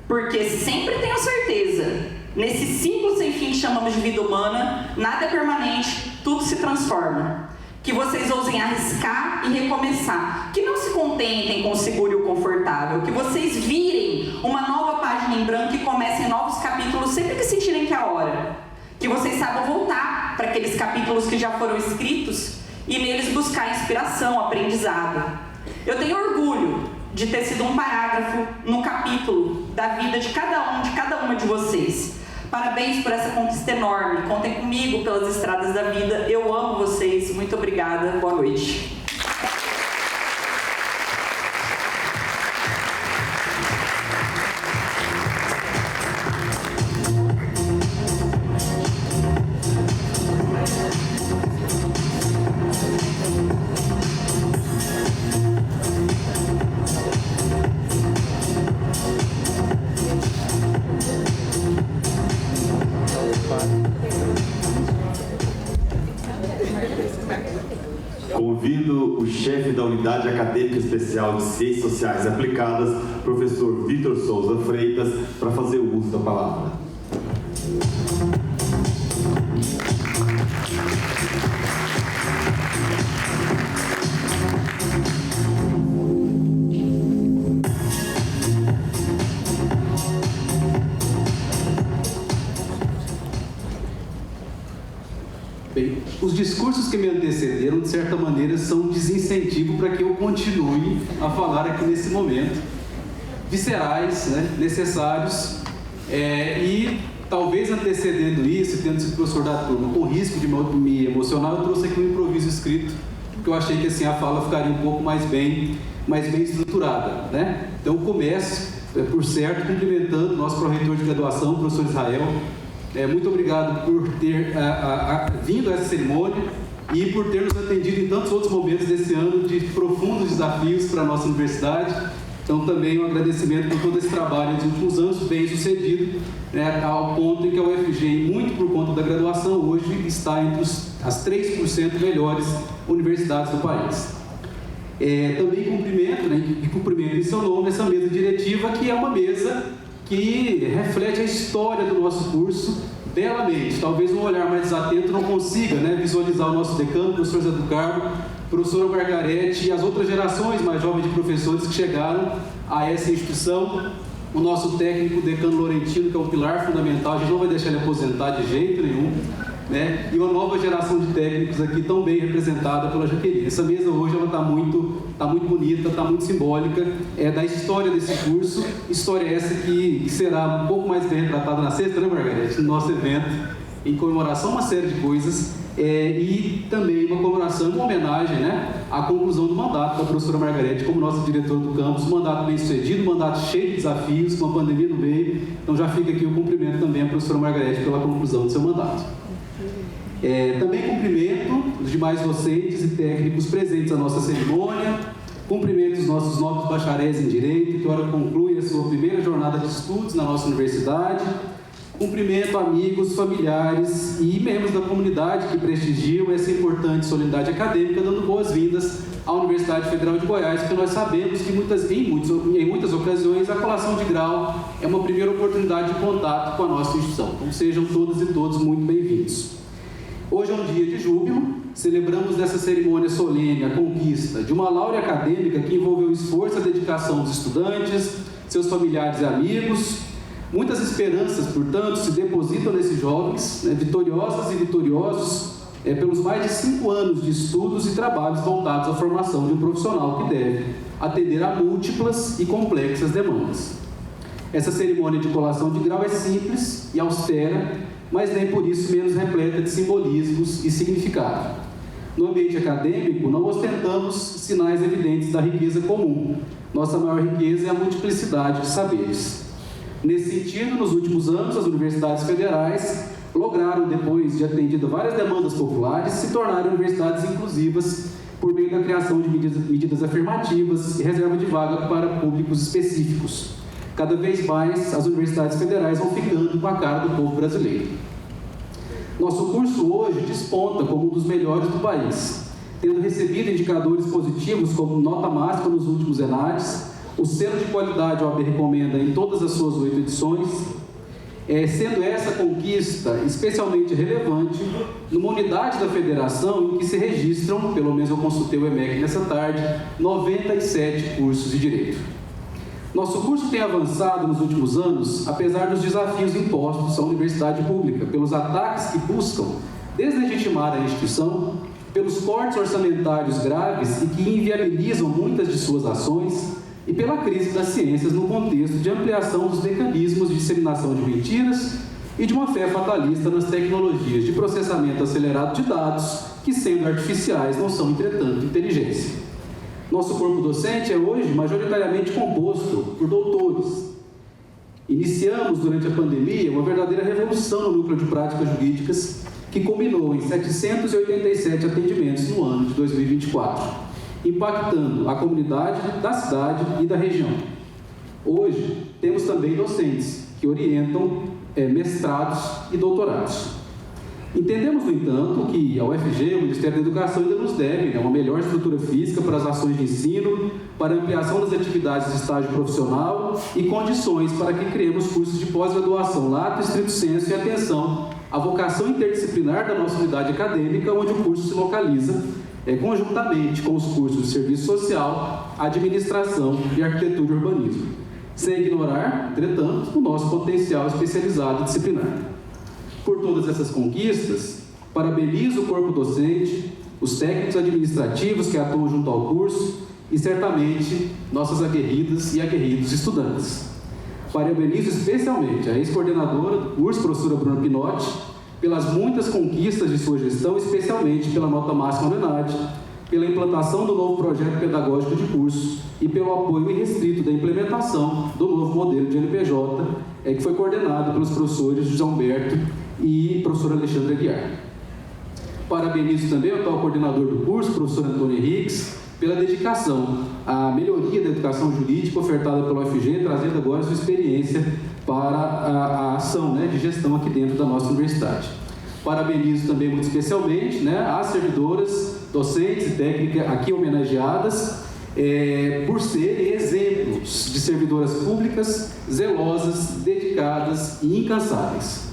Porque sempre tenho certeza, nesse ciclo sem fim que chamamos de vida humana, nada é permanente, tudo se transforma. Que vocês ousem arriscar e recomeçar. Que não se contentem com o seguro e o confortável. Que vocês virem uma nova página em branco e comecem novos capítulos sempre que sentirem que é a hora. Que vocês saibam voltar para aqueles capítulos que já foram escritos e neles buscar inspiração, aprendizado. Eu tenho orgulho de ter sido um parágrafo no capítulo da vida de cada uma de vocês. Parabéns por essa conquista enorme. Contem comigo pelas estradas da vida. Eu amo vocês. Muito obrigada. Boa noite. Convido o chefe da Unidade Acadêmica Especial de Ciências Sociais Aplicadas, professor Vitor Souza Freitas, para fazer o uso da palavra. Bem, os discursos que me antecederam, de certa maneira, são um desincentivo para que eu continue a falar aqui nesse momento. Viscerais, né, necessários, e talvez antecedendo isso, tendo sido professor da turma, com risco de me emocionar, eu trouxe aqui um improviso escrito, porque eu achei que assim a fala ficaria um pouco mais bem estruturada, né? Então eu começo, por certo, cumprimentando o nosso pró-reitor de graduação, o professor Israel. Muito obrigado por ter vindo a essa cerimônia e por ter nos atendido em tantos outros momentos desse ano de profundos desafios para a nossa universidade. Então, também um agradecimento por todo esse trabalho dos últimos anos, bem sucedido, né, ao ponto em que a UFG, muito por conta da graduação, hoje está entre as 3% melhores universidades do país. Também cumprimento, né, e cumprimento em seu nome, essa mesa diretiva, que é uma mesa que reflete a história do nosso curso belamente. Talvez um olhar mais desatento não consiga, né, visualizar o nosso decano, o professor Zé do Carmo, professora Margarete e as outras gerações mais jovens de professores que chegaram a essa instituição. O nosso técnico, decano Laurentino, que é um pilar fundamental, a gente não vai deixar ele aposentar de jeito nenhum, né? E uma nova geração de técnicos aqui tão bem representada pela Jaqueline. Essa mesa hoje está muito bonita, está muito simbólica, da história desse curso, história essa que será um pouco mais bem retratada na sexta, né, Margarete? No nosso evento, em comemoração a uma série de coisas, e também uma comemoração, uma homenagem, né, à conclusão do mandato da professora Margarete como nossa diretora do campus, um mandato bem sucedido, um mandato cheio de desafios, com a pandemia no meio. Então já fica aqui o cumprimento também à professora Margarete pela conclusão do seu mandato. Também cumprimento os demais docentes e técnicos presentes à nossa cerimônia, cumprimento os nossos novos bacharéis em Direito, que agora concluem a sua primeira jornada de estudos na nossa universidade, cumprimento amigos, familiares e membros da comunidade que prestigiam essa importante solenidade acadêmica, dando boas-vindas à Universidade Federal de Goiás, porque nós sabemos que em muitas ocasiões a colação de grau é uma primeira oportunidade de contato com a nossa instituição. Então sejam todas e todos muito bem-vindos. Hoje é um dia de júbilo, celebramos nessa cerimônia solene a conquista de uma laurea acadêmica que envolveu o esforço e a dedicação dos estudantes, seus familiares e amigos. Muitas esperanças, portanto, se depositam nesses jovens, né, vitoriosas e vitoriosos, pelos mais de 5 anos de estudos e trabalhos voltados à formação de um profissional que deve atender a múltiplas e complexas demandas. Essa cerimônia de colação de grau é simples e austera, mas nem por isso menos repleta de simbolismos e significado. No ambiente acadêmico, não ostentamos sinais evidentes da riqueza comum. Nossa maior riqueza é a multiplicidade de saberes. Nesse sentido, nos últimos anos, as universidades federais lograram, depois de atendido várias demandas populares, se tornarem universidades inclusivas por meio da criação de medidas afirmativas e reserva de vaga para públicos específicos. cada vez mais as universidades federais vão ficando com a cara do povo brasileiro. Nosso curso hoje desponta como um dos melhores do país, tendo recebido indicadores positivos como nota máxima nos últimos ENADES, o selo de qualidade OAB Recomenda em todas as suas 8 edições, sendo essa conquista especialmente relevante numa unidade da federação em que se registram, pelo menos eu consultei o EMEC nessa tarde, 97 cursos de Direito. Nosso curso tem avançado nos últimos anos, apesar dos desafios impostos à universidade pública, pelos ataques que buscam deslegitimar a instituição, pelos cortes orçamentários graves e que inviabilizam muitas de suas ações, e pela crise das ciências no contexto de ampliação dos mecanismos de disseminação de mentiras e de uma fé fatalista nas tecnologias de processamento acelerado de dados, que, sendo artificiais, não são, entretanto, inteligência. Nosso corpo docente é hoje majoritariamente composto por doutores. Iniciamos, durante a pandemia, uma verdadeira revolução no núcleo de práticas jurídicas, que culminou em 787 atendimentos no ano de 2024, impactando a comunidade da cidade e da região. Hoje, temos também docentes que orientam mestrados e doutorados. Entendemos, no entanto, que a UFG, o Ministério da Educação, ainda nos deve uma melhor estrutura física para as ações de ensino, para a ampliação das atividades de estágio profissional e condições para que criemos cursos de pós-graduação lato, estrito sensu e atenção à vocação interdisciplinar da nossa unidade acadêmica, onde o curso se localiza conjuntamente com os cursos de serviço social, administração e arquitetura e urbanismo, sem ignorar, entretanto, o nosso potencial especializado e disciplinar. Por todas essas conquistas, parabenizo o corpo docente, os técnicos administrativos que atuam junto ao curso e, certamente, nossas aguerridas e aguerridos estudantes. Parabenizo especialmente a ex-coordenadora do curso, professora Bruna Pinotti, pelas muitas conquistas de sua gestão, especialmente pela nota máxima do ENADE, pela implantação do novo projeto pedagógico de curso e pelo apoio irrestrito da implementação do novo modelo de LPJ, que foi coordenado pelos professores José Humberto e professor Alexandre Aguiar. Parabenizo também ao atual coordenador do curso, professor Antônio Henriques, pela dedicação à melhoria da educação jurídica ofertada pela UFG, trazendo agora sua experiência para a ação de gestão aqui dentro da nossa universidade. Parabenizo também muito especialmente as servidoras, docentes e técnicas aqui homenageadas, por serem exemplos de servidoras públicas zelosas, dedicadas e incansáveis.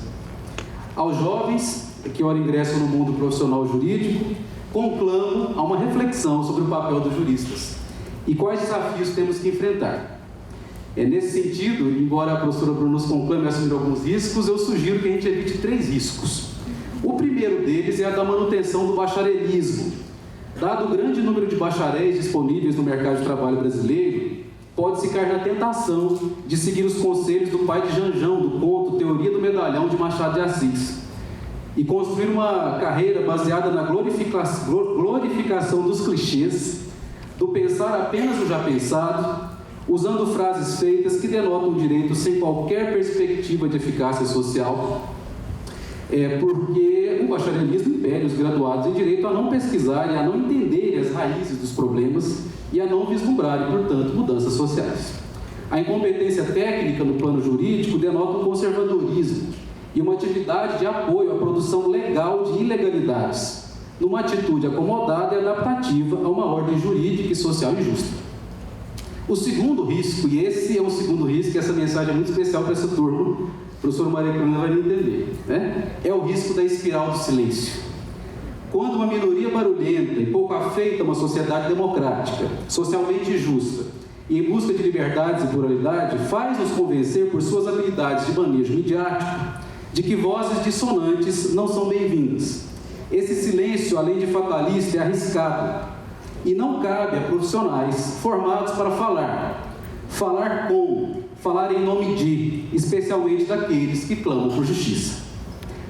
Aos jovens que ora ingressam no mundo profissional jurídico, conclamo a uma reflexão sobre o papel dos juristas e quais desafios temos que enfrentar. Nesse sentido, embora a professora Bruna nos conclame a assumir alguns riscos, eu sugiro que a gente evite 3 riscos. O primeiro deles é a da manutenção do bacharelismo. Dado o grande número de bacharéis disponíveis no mercado de trabalho brasileiro, pode-se cair na tentação de seguir os conselhos do pai de Janjão, do conto Teoria do Medalhão de Machado de Assis, e construir uma carreira baseada na glorificação dos clichês, do pensar apenas o já pensado, usando frases feitas que denotam o direito sem qualquer perspectiva de eficácia social, porque o bacharelismo impede os graduados em direito a não pesquisarem, a não entenderem as raízes dos problemas e a não vislumbrarem, portanto, mudanças sociais. A incompetência técnica no plano jurídico denota um conservadorismo e uma atividade de apoio à produção legal de ilegalidades, numa atitude acomodada e adaptativa a uma ordem jurídica e social injusta. O segundo risco, e esse é um segundo risco, e essa mensagem é muito especial para essa turma, o professor Maria Cristina vai me entender, é o risco da espiral do silêncio. Quando uma minoria barulhenta e pouco afeita a uma sociedade democrática, socialmente justa, e em busca de liberdades e pluralidade, faz-nos convencer por suas habilidades de manejo midiático de que vozes dissonantes não são bem-vindas. Esse silêncio, além de fatalista, é arriscado e não cabe a profissionais formados para falar em nome de, especialmente daqueles que clamam por justiça.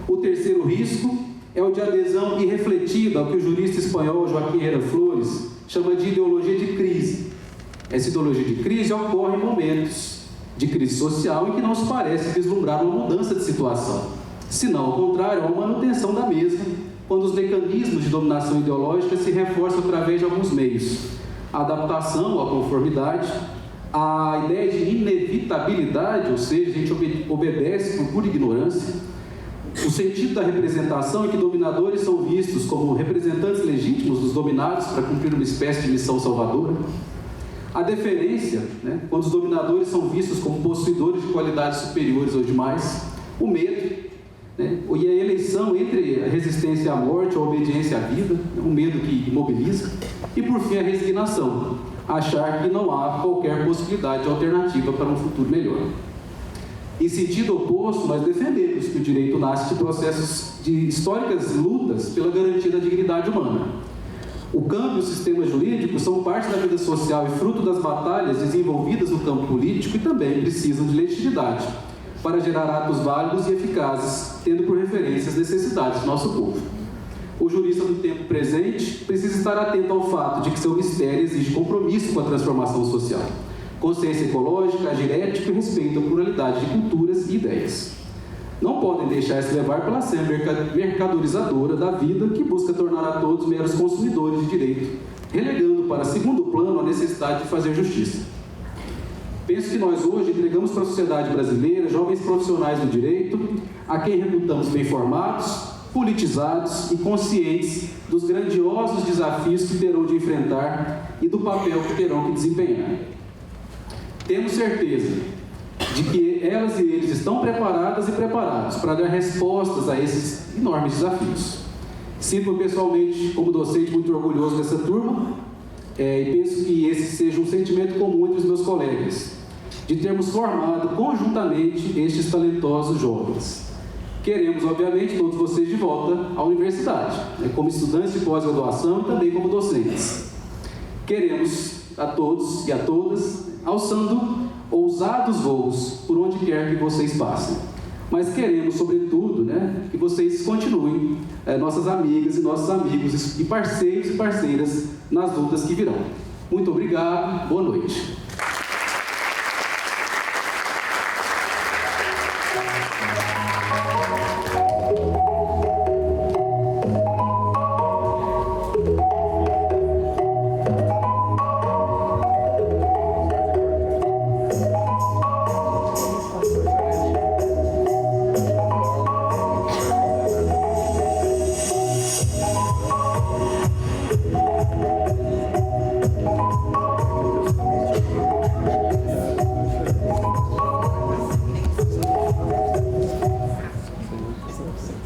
O terceiro risco é o de adesão irrefletida ao que o jurista espanhol Joaquim Herrera Flores chama de ideologia de crise. Essa ideologia de crise ocorre em momentos de crise social em que não se parece vislumbrar uma mudança de situação, senão, ao contrário, uma manutenção da mesma, quando os mecanismos de dominação ideológica se reforçam através de alguns meios: a adaptação à conformidade, a ideia de inevitabilidade, ou seja, a gente obedece por pura ignorância, o sentido da representação é que dominadores são vistos como representantes legítimos dos dominados para cumprir uma espécie de missão salvadora, a deferência, né, quando os dominadores são vistos como possuidores de qualidades superiores ou demais, o medo, né, e a eleição entre a resistência à morte ou a obediência à vida, um medo que imobiliza, e por fim a resignação, achar que não há qualquer possibilidade de alternativa para um futuro melhor. Em sentido oposto, nós defendemos que o direito nasce de processos de históricas lutas pela garantia da dignidade humana. O campo e o sistema jurídico são parte da vida social e fruto das batalhas desenvolvidas no campo político e também precisam de legitimidade para gerar atos válidos e eficazes, tendo por referência as necessidades do nosso povo. O jurista do tempo presente precisa estar atento ao fato de que seu mistério exige compromisso com a transformação social, consciência ecológica, agir ético e respeito à pluralidade de culturas e ideias. Não podem deixar-se levar pela ação mercadorizadora da vida que busca tornar a todos meros consumidores de direito, relegando para segundo plano a necessidade de fazer justiça. Penso que nós hoje entregamos para a sociedade brasileira jovens profissionais do direito, a quem reputamos bem formados, politizados e conscientes dos grandiosos desafios que terão de enfrentar e do papel que terão que desempenhar. Temos certeza de que elas e eles estão preparadas e preparados para dar respostas a esses enormes desafios. Sinto-me pessoalmente, como docente, muito orgulhoso dessa turma e penso que esse seja um sentimento comum entre os meus colegas, de termos formado conjuntamente estes talentosos jovens. Queremos, obviamente, todos vocês de volta à universidade, como estudantes de pós-graduação e também como docentes. Queremos a todos e a todas alçando ousados voos por onde quer que vocês passem. Mas queremos, sobretudo, que vocês continuem nossas amigas e nossos amigos e parceiros e parceiras nas lutas que virão. Muito obrigado, boa noite.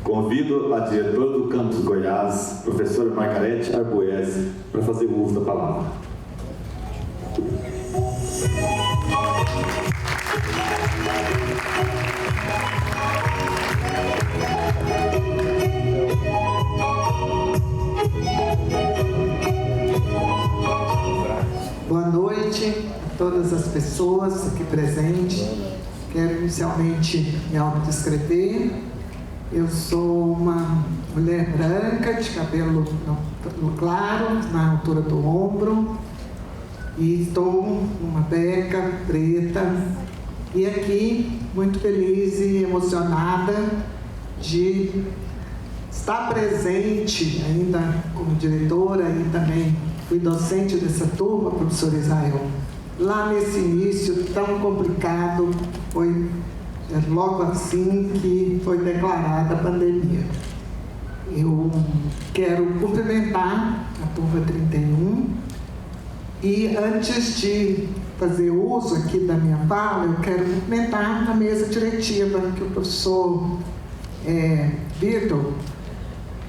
Convido a diretora do Campus Goiás, professora Margarete Arboese, para fazer o uso da palavra. Boa noite a todas as pessoas aqui presentes. Quero inicialmente me autodescrever. Eu sou uma mulher branca, de cabelo claro, na altura do ombro, e estou numa beca preta, e aqui muito feliz e emocionada de estar presente ainda como diretora e também fui docente dessa turma, professor Israel. Lá nesse início tão complicado, foi logo assim que foi declarada a pandemia. Eu quero cumprimentar a turma 31 e antes de fazer uso aqui da minha fala, eu quero cumprimentar a mesa diretiva que o professor Vitor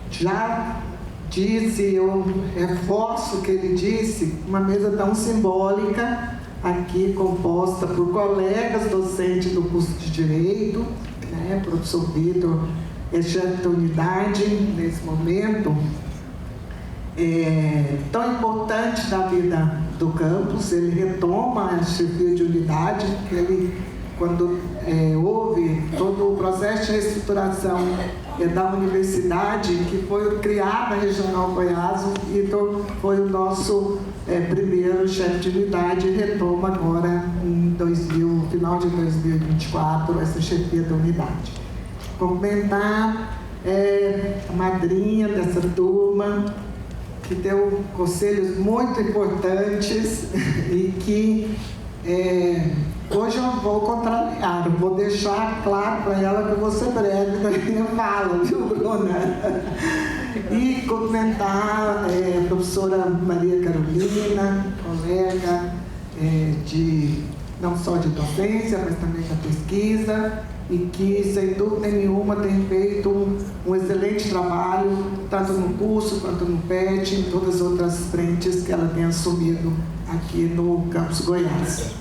já disse, eu reforço o que ele disse, uma mesa tão simbólica, aqui composta por colegas docentes do curso de Direito, professor Vitor é chefe da unidade nesse momento tão importante da vida do campus. Ele retoma a chefia de unidade, quando houve todo o processo de reestruturação da universidade, que foi criada a Regional Goiás, e foi o nosso primeiro chefe de unidade, e retoma agora em final de 2024 essa chefia da unidade. Cumprimentar a madrinha dessa turma, que deu conselhos muito importantes e que Hoje eu vou contrariar, eu vou deixar claro para ela que eu vou ser breve na minha fala, viu, Bruna? E cumprimentar a professora Maria Carolina, colega não só de docência, mas também da pesquisa, e que, sem dúvida nenhuma, tem feito um excelente trabalho, tanto no curso quanto no PET, em todas as outras frentes que ela tem assumido aqui no Campus Goiás.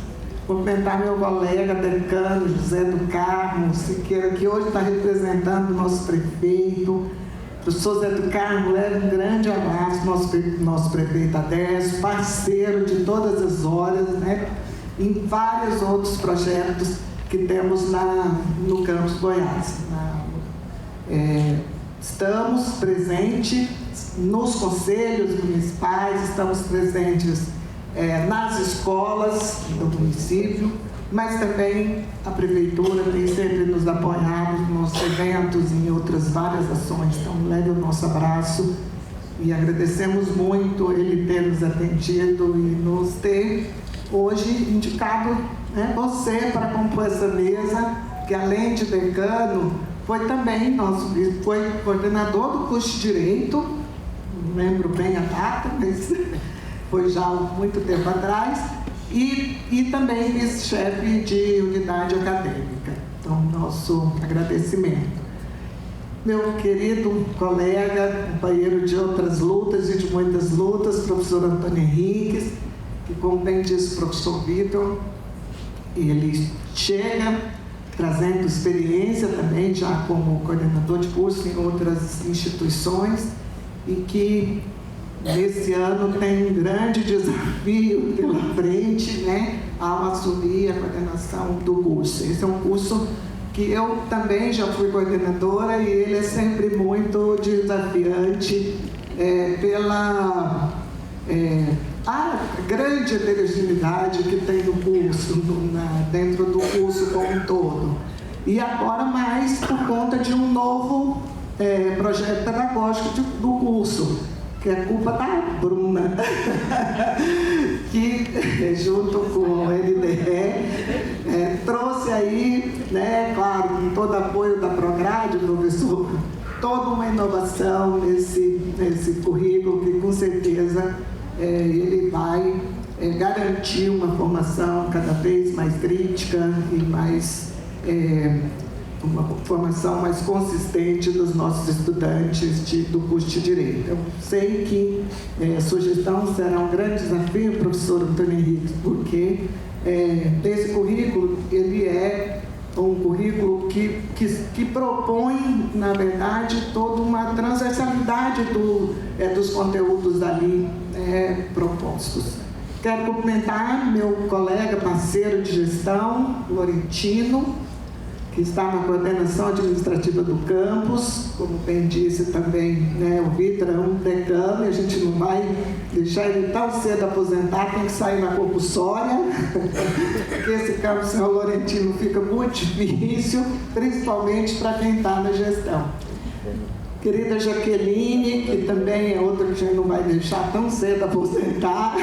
Cumprimentar meu colega decano José do Carmo Siqueira, que hoje está representando o nosso prefeito. Professor José do Carmo, leva um grande abraço, nosso prefeito Adércio, parceiro de todas as horas, né, em vários outros projetos que temos no Campus Goiás. Estamos presentes nos conselhos municipais, estamos presentes nas escolas do município, mas também a Prefeitura tem sempre nos apoiado nos nossos eventos e em outras várias ações. Então, leve o nosso abraço e agradecemos muito ele ter nos atendido e nos ter hoje indicado, né, você para compor essa mesa, que além de decano, foi também foi coordenador do curso de Direito, não lembro bem a data, mas foi já há muito tempo atrás, e também vice-chefe de unidade acadêmica. Então, nosso agradecimento. Meu querido colega, companheiro de outras lutas e de muitas lutas, professor Antônio Henriques, que, como bem disse o professor Vitor, ele chega trazendo experiência também, já como coordenador de curso em outras instituições, e que nesse ano tem um grande desafio pela frente, né, ao assumir a coordenação do curso. Esse é um curso que eu também já fui coordenadora e ele é sempre muito desafiante pela a grande heterogeneidade que tem no curso, dentro do curso como um todo. E agora mais por conta de um novo projeto pedagógico do curso, que é culpa da Bruna, que junto com o NDE trouxe aí, né, claro, com todo apoio da Prograde, professor, toda uma inovação nesse currículo que com certeza ele vai garantir uma formação cada vez mais crítica e mais uma formação mais consistente dos nossos estudantes do curso de Direito. Eu sei que a sua gestão será um grande desafio, professor Antônio Henrique, porque esse currículo, ele é um currículo que propõe, na verdade, toda uma transversalidade dos conteúdos ali propostos. Quero cumprimentar meu colega, parceiro de gestão, Florentino, que está na coordenação administrativa do campus, como bem disse também, né, o Vitor é um decano e a gente não vai deixar ele tão cedo aposentar, tem que sair na compulsória, porque esse campus São Laurentino fica muito difícil, principalmente para quem está na gestão. Querida Jaqueline, que também é outra que a gente não vai deixar tão cedo aposentar,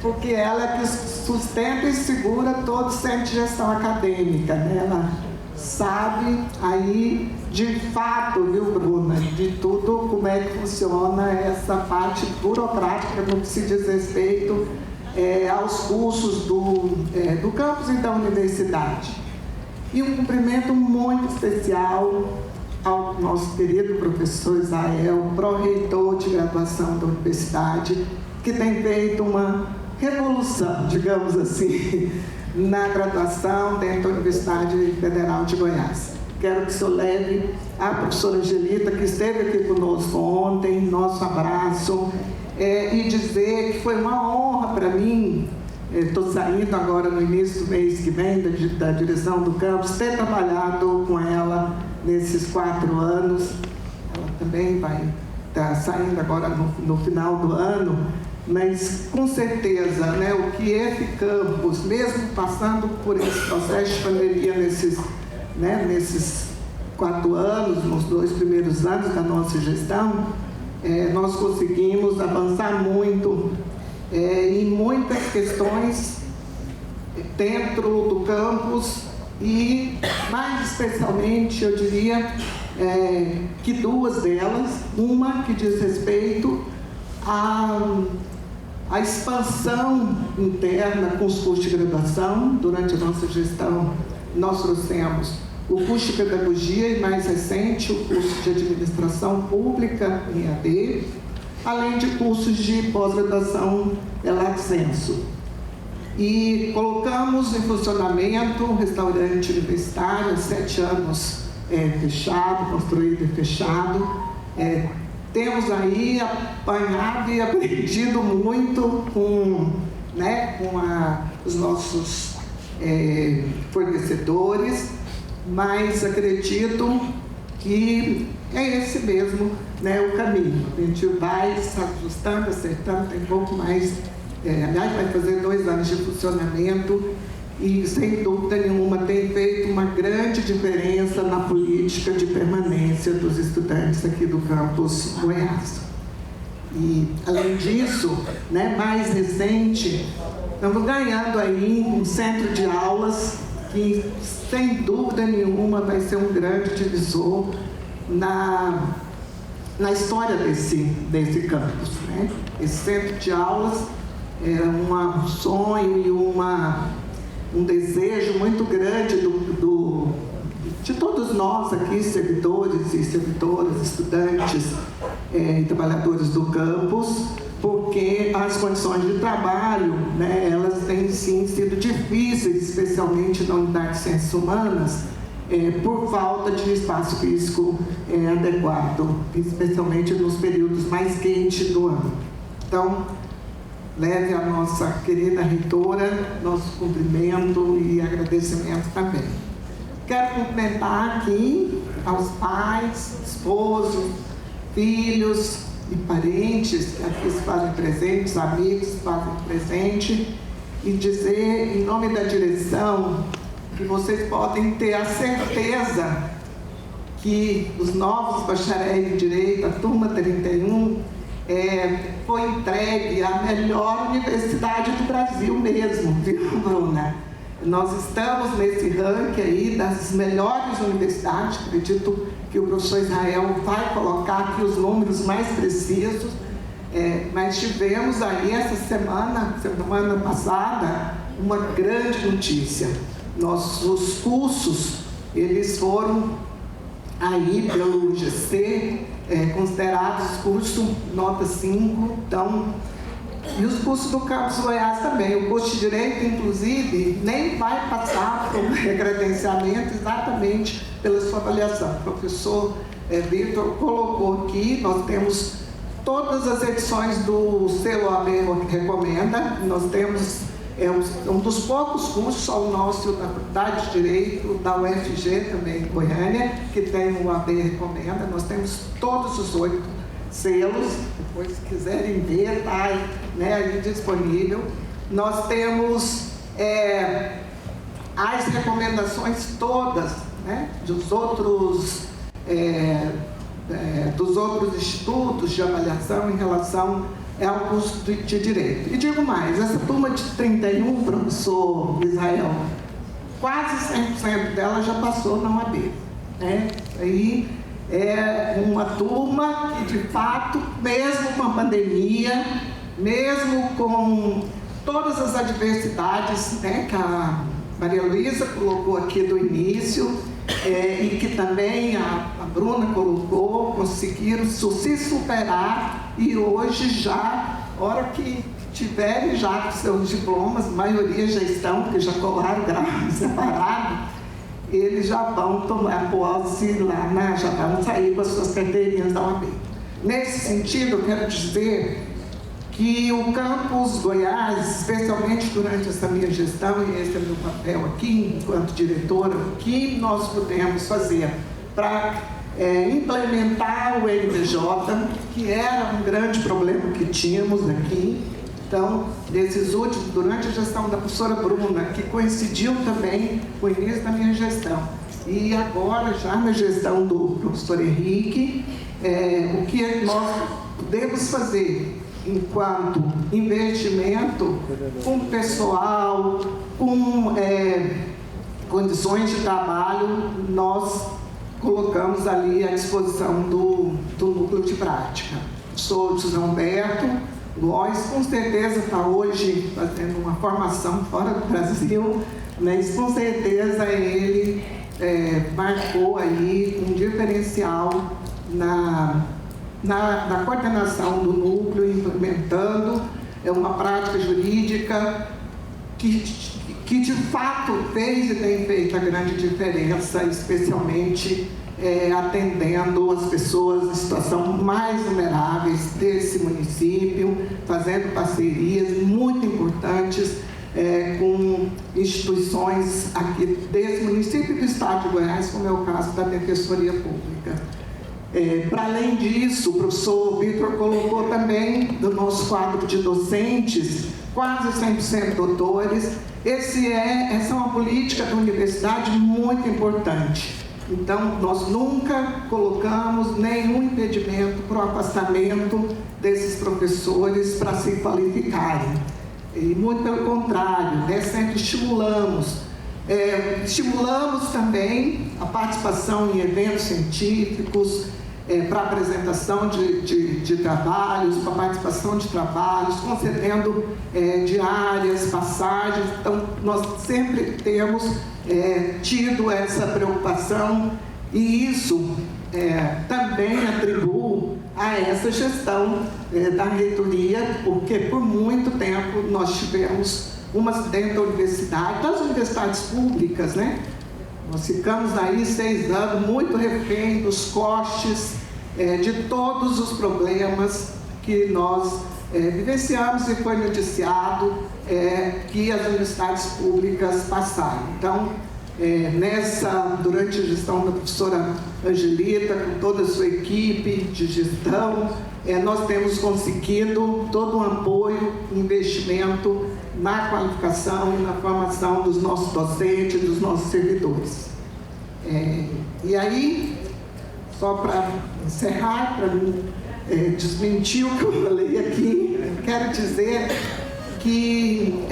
porque ela é que sustenta e segura todo o centro de gestão acadêmica, né? Ela sabe aí, de fato, viu, Bruna, de tudo como é que funciona essa parte burocrática no que se diz respeito aos cursos do campus e da universidade. E um cumprimento muito especial ao nosso querido professor Israel, pró-reitor de graduação da universidade, que tem feito uma revolução, digamos assim, na graduação dentro da Universidade Federal de Goiás. Quero que o senhor leve a professora Angelita, que esteve aqui conosco ontem, nosso abraço, e dizer que foi uma honra para mim, estou saindo agora no início do mês que vem da direção do campus, ter trabalhado com ela nesses 4 anos. Ela também vai estar saindo agora no final do ano, mas com certeza, né, o que esse campus, mesmo passando por esse processo de pandemia nesses 4 anos, nos 2 primeiros anos da nossa gestão, nós conseguimos avançar muito em muitas questões dentro do campus e, mais especialmente, eu diria que duas delas, uma que diz respeito à expansão interna com os cursos de graduação. Durante a nossa gestão, nós trouxemos o curso de pedagogia e, mais recente, o curso de administração pública em AD, além de cursos de pós-graduação lato sensu. E colocamos em funcionamento um restaurante universitário há 7 anos fechado, construído e fechado. Temos aí apanhado e aprendido muito com os nossos fornecedores, mas acredito que é esse mesmo, o caminho. A gente vai se ajustando, acertando, tem um pouco mais, aliás, vai fazer 2 anos de funcionamento e, sem dúvida nenhuma, tem feito uma grande diferença na política de permanência dos estudantes aqui do campus Goiás. E, além disso, mais recente, estamos ganhando aí um centro de aulas que, sem dúvida nenhuma, vai ser um grande divisor na história desse campus. Esse centro de aulas era um sonho e um desejo muito grande de todos nós aqui, servidores e servidoras, estudantes e trabalhadores do campus, porque as condições de trabalho, elas têm sim sido difíceis, especialmente na unidade de ciências humanas, por falta de espaço físico adequado, especialmente nos períodos mais quentes do ano. Então, leve a nossa querida reitora nosso cumprimento e agradecimento também. Quero cumprimentar aqui aos pais, esposos, filhos e parentes que aqui se fazem presentes, amigos que se fazem presente, e dizer, em nome da direção, que vocês podem ter a certeza que os novos bacharéis de Direito, a turma 31, foi entregue à melhor universidade do Brasil mesmo, viu, Bruna? Nós estamos nesse ranking aí das melhores universidades, acredito que o professor Israel vai colocar aqui os números mais precisos, mas tivemos aí essa semana passada, uma grande notícia. Nossos cursos, eles foram aí pelo IGC considerados curso nota 5, então, e os cursos do campus Goiás também. O curso de Direito, inclusive, nem vai passar por um credenciamento exatamente pela sua avaliação. O professor Vitor colocou aqui, nós temos todas as edições do selo AB Recomenda, nós temos um dos poucos cursos, só o nosso da Faculdade de Direito, da UFG também em Goiânia, que tem o AB Recomenda. Nós temos todos os 8 selos, depois se quiserem ver, está aí disponível. Nós temos as recomendações todas dos outros institutos de avaliação em relação ao curso de Direito. E digo mais, essa turma de 31, professor Israel, quase 100% dela já passou na UAB. Aí é uma turma que, de fato, mesmo com a pandemia, mesmo com todas as adversidades que a Maria Luísa colocou aqui do início, e que também a Bruna colocou, conseguiram se superar, e hoje já, hora que tiverem já com seus diplomas, a maioria já estão, porque já colaram grau separado, eles já vão tomar posse lá, já vão sair com as suas carteirinhas da UAB. Nesse sentido, eu quero dizer que o campus Goiás, especialmente durante essa minha gestão, e esse é meu papel aqui, enquanto diretora, o que nós pudemos fazer para implementar o NPJ, que era um grande problema que tínhamos aqui. Então, nesses últimos, durante a gestão da professora Bruna, que coincidiu também com o início da minha gestão, e agora, já na gestão do professor Henrique, o que nós podemos fazer enquanto investimento com pessoal, com condições de trabalho, nós colocamos ali à disposição do núcleo de prática. Sou de José Humberto Góes, com certeza está hoje fazendo uma formação fora do Brasil, mas com certeza ele marcou aí um diferencial na coordenação do núcleo, implementando uma prática jurídica que de fato fez e tem feito a grande diferença, especialmente atendendo as pessoas em situação mais vulneráveis desse município, fazendo parcerias muito importantes com instituições aqui desse município e do estado de Goiás, como é o caso da Defensoria Pública. Para além disso, o professor Vitor colocou também do nosso quadro de docentes, quase 100% doutores. Essa é uma política da universidade muito importante. Então, nós nunca colocamos nenhum impedimento para o afastamento desses professores para se qualificarem. E muito pelo contrário, sempre estimulamos. Estimulamos também a participação em eventos científicos, para apresentação de trabalhos, para participação de trabalhos, concedendo diárias, passagens. Então, nós sempre temos tido essa preocupação e isso também atribuo a essa gestão da reitoria, porque por muito tempo nós tivemos dentro da universidade, das universidades públicas, né? Nós ficamos aí 6 anos muito refém dos costes, de todos os problemas que nós vivenciamos e foi noticiado que as universidades públicas passaram. Então, durante a gestão da professora Angelita, com toda a sua equipe de gestão, nós temos conseguido todo um apoio, investimento na qualificação e na formação dos nossos docentes, dos nossos servidores. E aí, só para encerrar, para não desmentir o que eu falei aqui, quero dizer que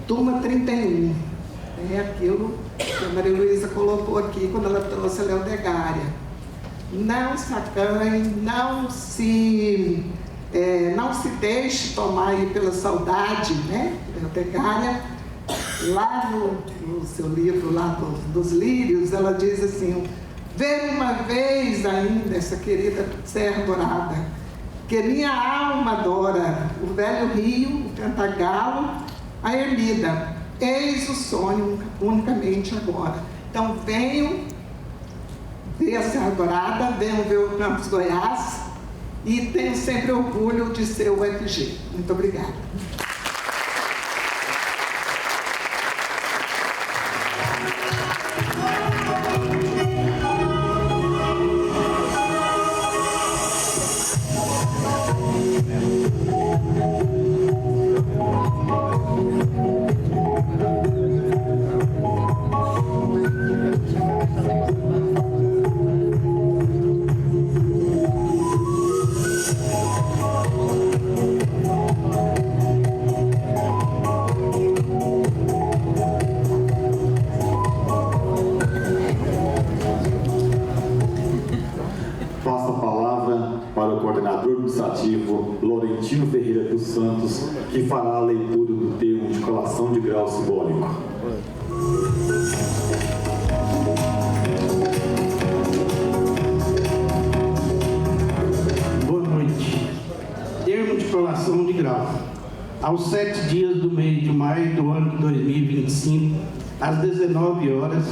turma 31 é aquilo que a Maria Luísa colocou aqui quando ela trouxe a Leodegária. Não se acanhe, não se deixe tomar aí pela saudade, né? Leodegária, lá no seu livro, lá dos lírios, ela diz assim: ver uma vez ainda essa querida Serra Dourada, que minha alma adora, o velho rio, o cantagalo, a ermida, eis o sonho unicamente agora. Então venham ver a Serra Dourada, venham ver o Campus Goiás e tenho sempre orgulho de ser o UFG. Muito obrigada. Laurentino Ferreira dos Santos, que fará a leitura do termo de colação de grau simbólico. Boa noite. Termo de colação de grau. Aos 7 dias do mês de maio do ano de 2025, às 19 horas,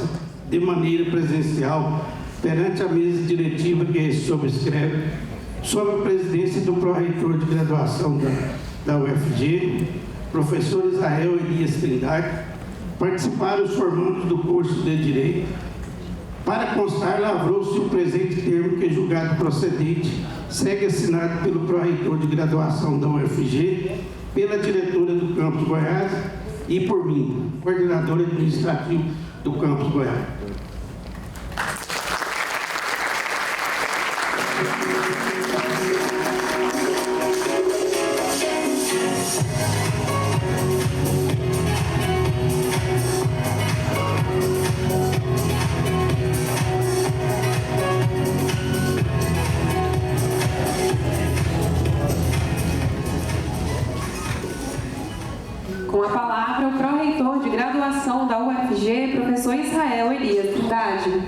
de maneira presencial, perante a mesa diretiva que subscreve, sob a presidência do pró-reitor de graduação da UFG, professor Israel Elias Trindade, participaram os formandos do curso de Direito. Para constar, lavrou-se o presente termo que, julgado procedente, segue assinado pelo pró-reitor de graduação da UFG, pela diretora do Campus Goiás e por mim, coordenador administrativo do Campus Goiás. reitor de graduação da UFG, professor Israel Elias Trindade.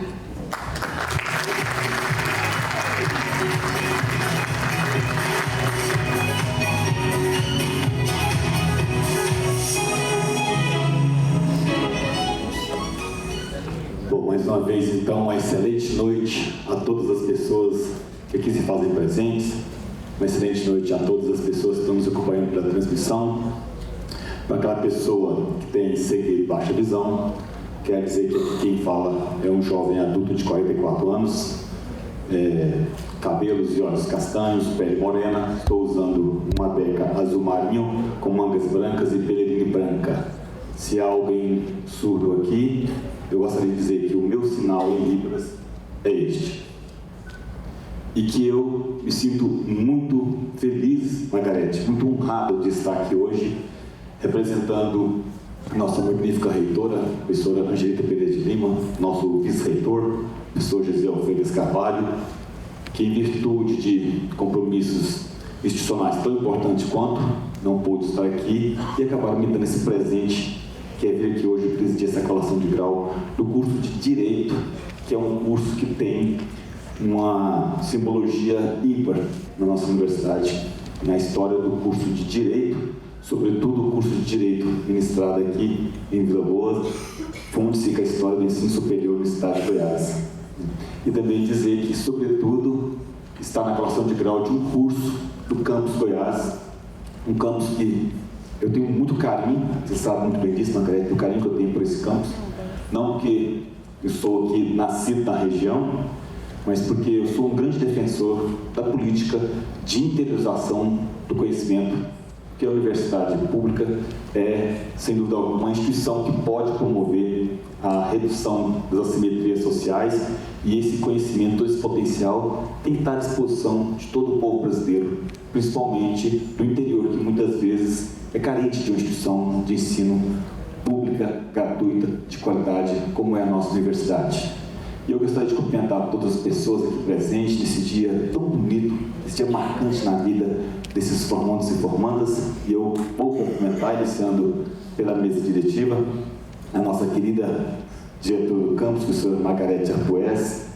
Bom, mais uma vez, então, uma excelente noite a todas as pessoas que aqui se fazem presentes. Uma excelente noite a todas as pessoas que estão nos acompanhando pela transmissão. Para aquela pessoa que tem cegueira e baixa visão, quer dizer que quem fala é um jovem adulto de 44 anos, cabelos e olhos castanhos, pele morena. Estou usando uma beca azul marinho com mangas brancas e pelerine branca. Se há alguém surdo aqui, eu gostaria de dizer que o meu sinal em Libras é este. E que eu me sinto muito feliz, Margarete, muito honrado de estar aqui hoje, representando nossa magnífica reitora, professora Angelita Pereira de Lima, nosso vice-reitor, professor Gesiel Freitas Carvalho, que em virtude de compromissos institucionais tão importantes quanto, não pôde estar aqui e acabaram me dando esse presente, que é vir aqui hoje presidir essa colação de grau do curso de Direito, que é um curso que tem uma simbologia ímpar na nossa universidade, na história do curso de Direito, sobretudo o curso de Direito ministrado aqui em Vila Boas, funde-se com a história do ensino superior no estado de Goiás. E também dizer que, sobretudo, está na colação de grau de um curso do campus Goiás, um campus que eu tenho muito carinho, você sabe muito bem disso, Margarete, do carinho que eu tenho por esse campus, não porque eu sou aqui nascido na região, mas porque eu sou um grande defensor da política de interiorização do conhecimento, que a universidade pública é, sem dúvida alguma, uma instituição que pode promover a redução das assimetrias sociais, e esse conhecimento, todo esse potencial tem que estar à disposição de todo o povo brasileiro, principalmente do interior, que muitas vezes é carente de uma instituição de ensino pública, gratuita, de qualidade, como é a nossa universidade. E eu gostaria de cumprimentar todas as pessoas aqui presentes nesse dia tão bonito, esse dia marcante na vida desses formandos e formandas. E eu vou cumprimentar, iniciando pela mesa diretiva, a nossa querida diretora do campus, professora Margarete Arpoes.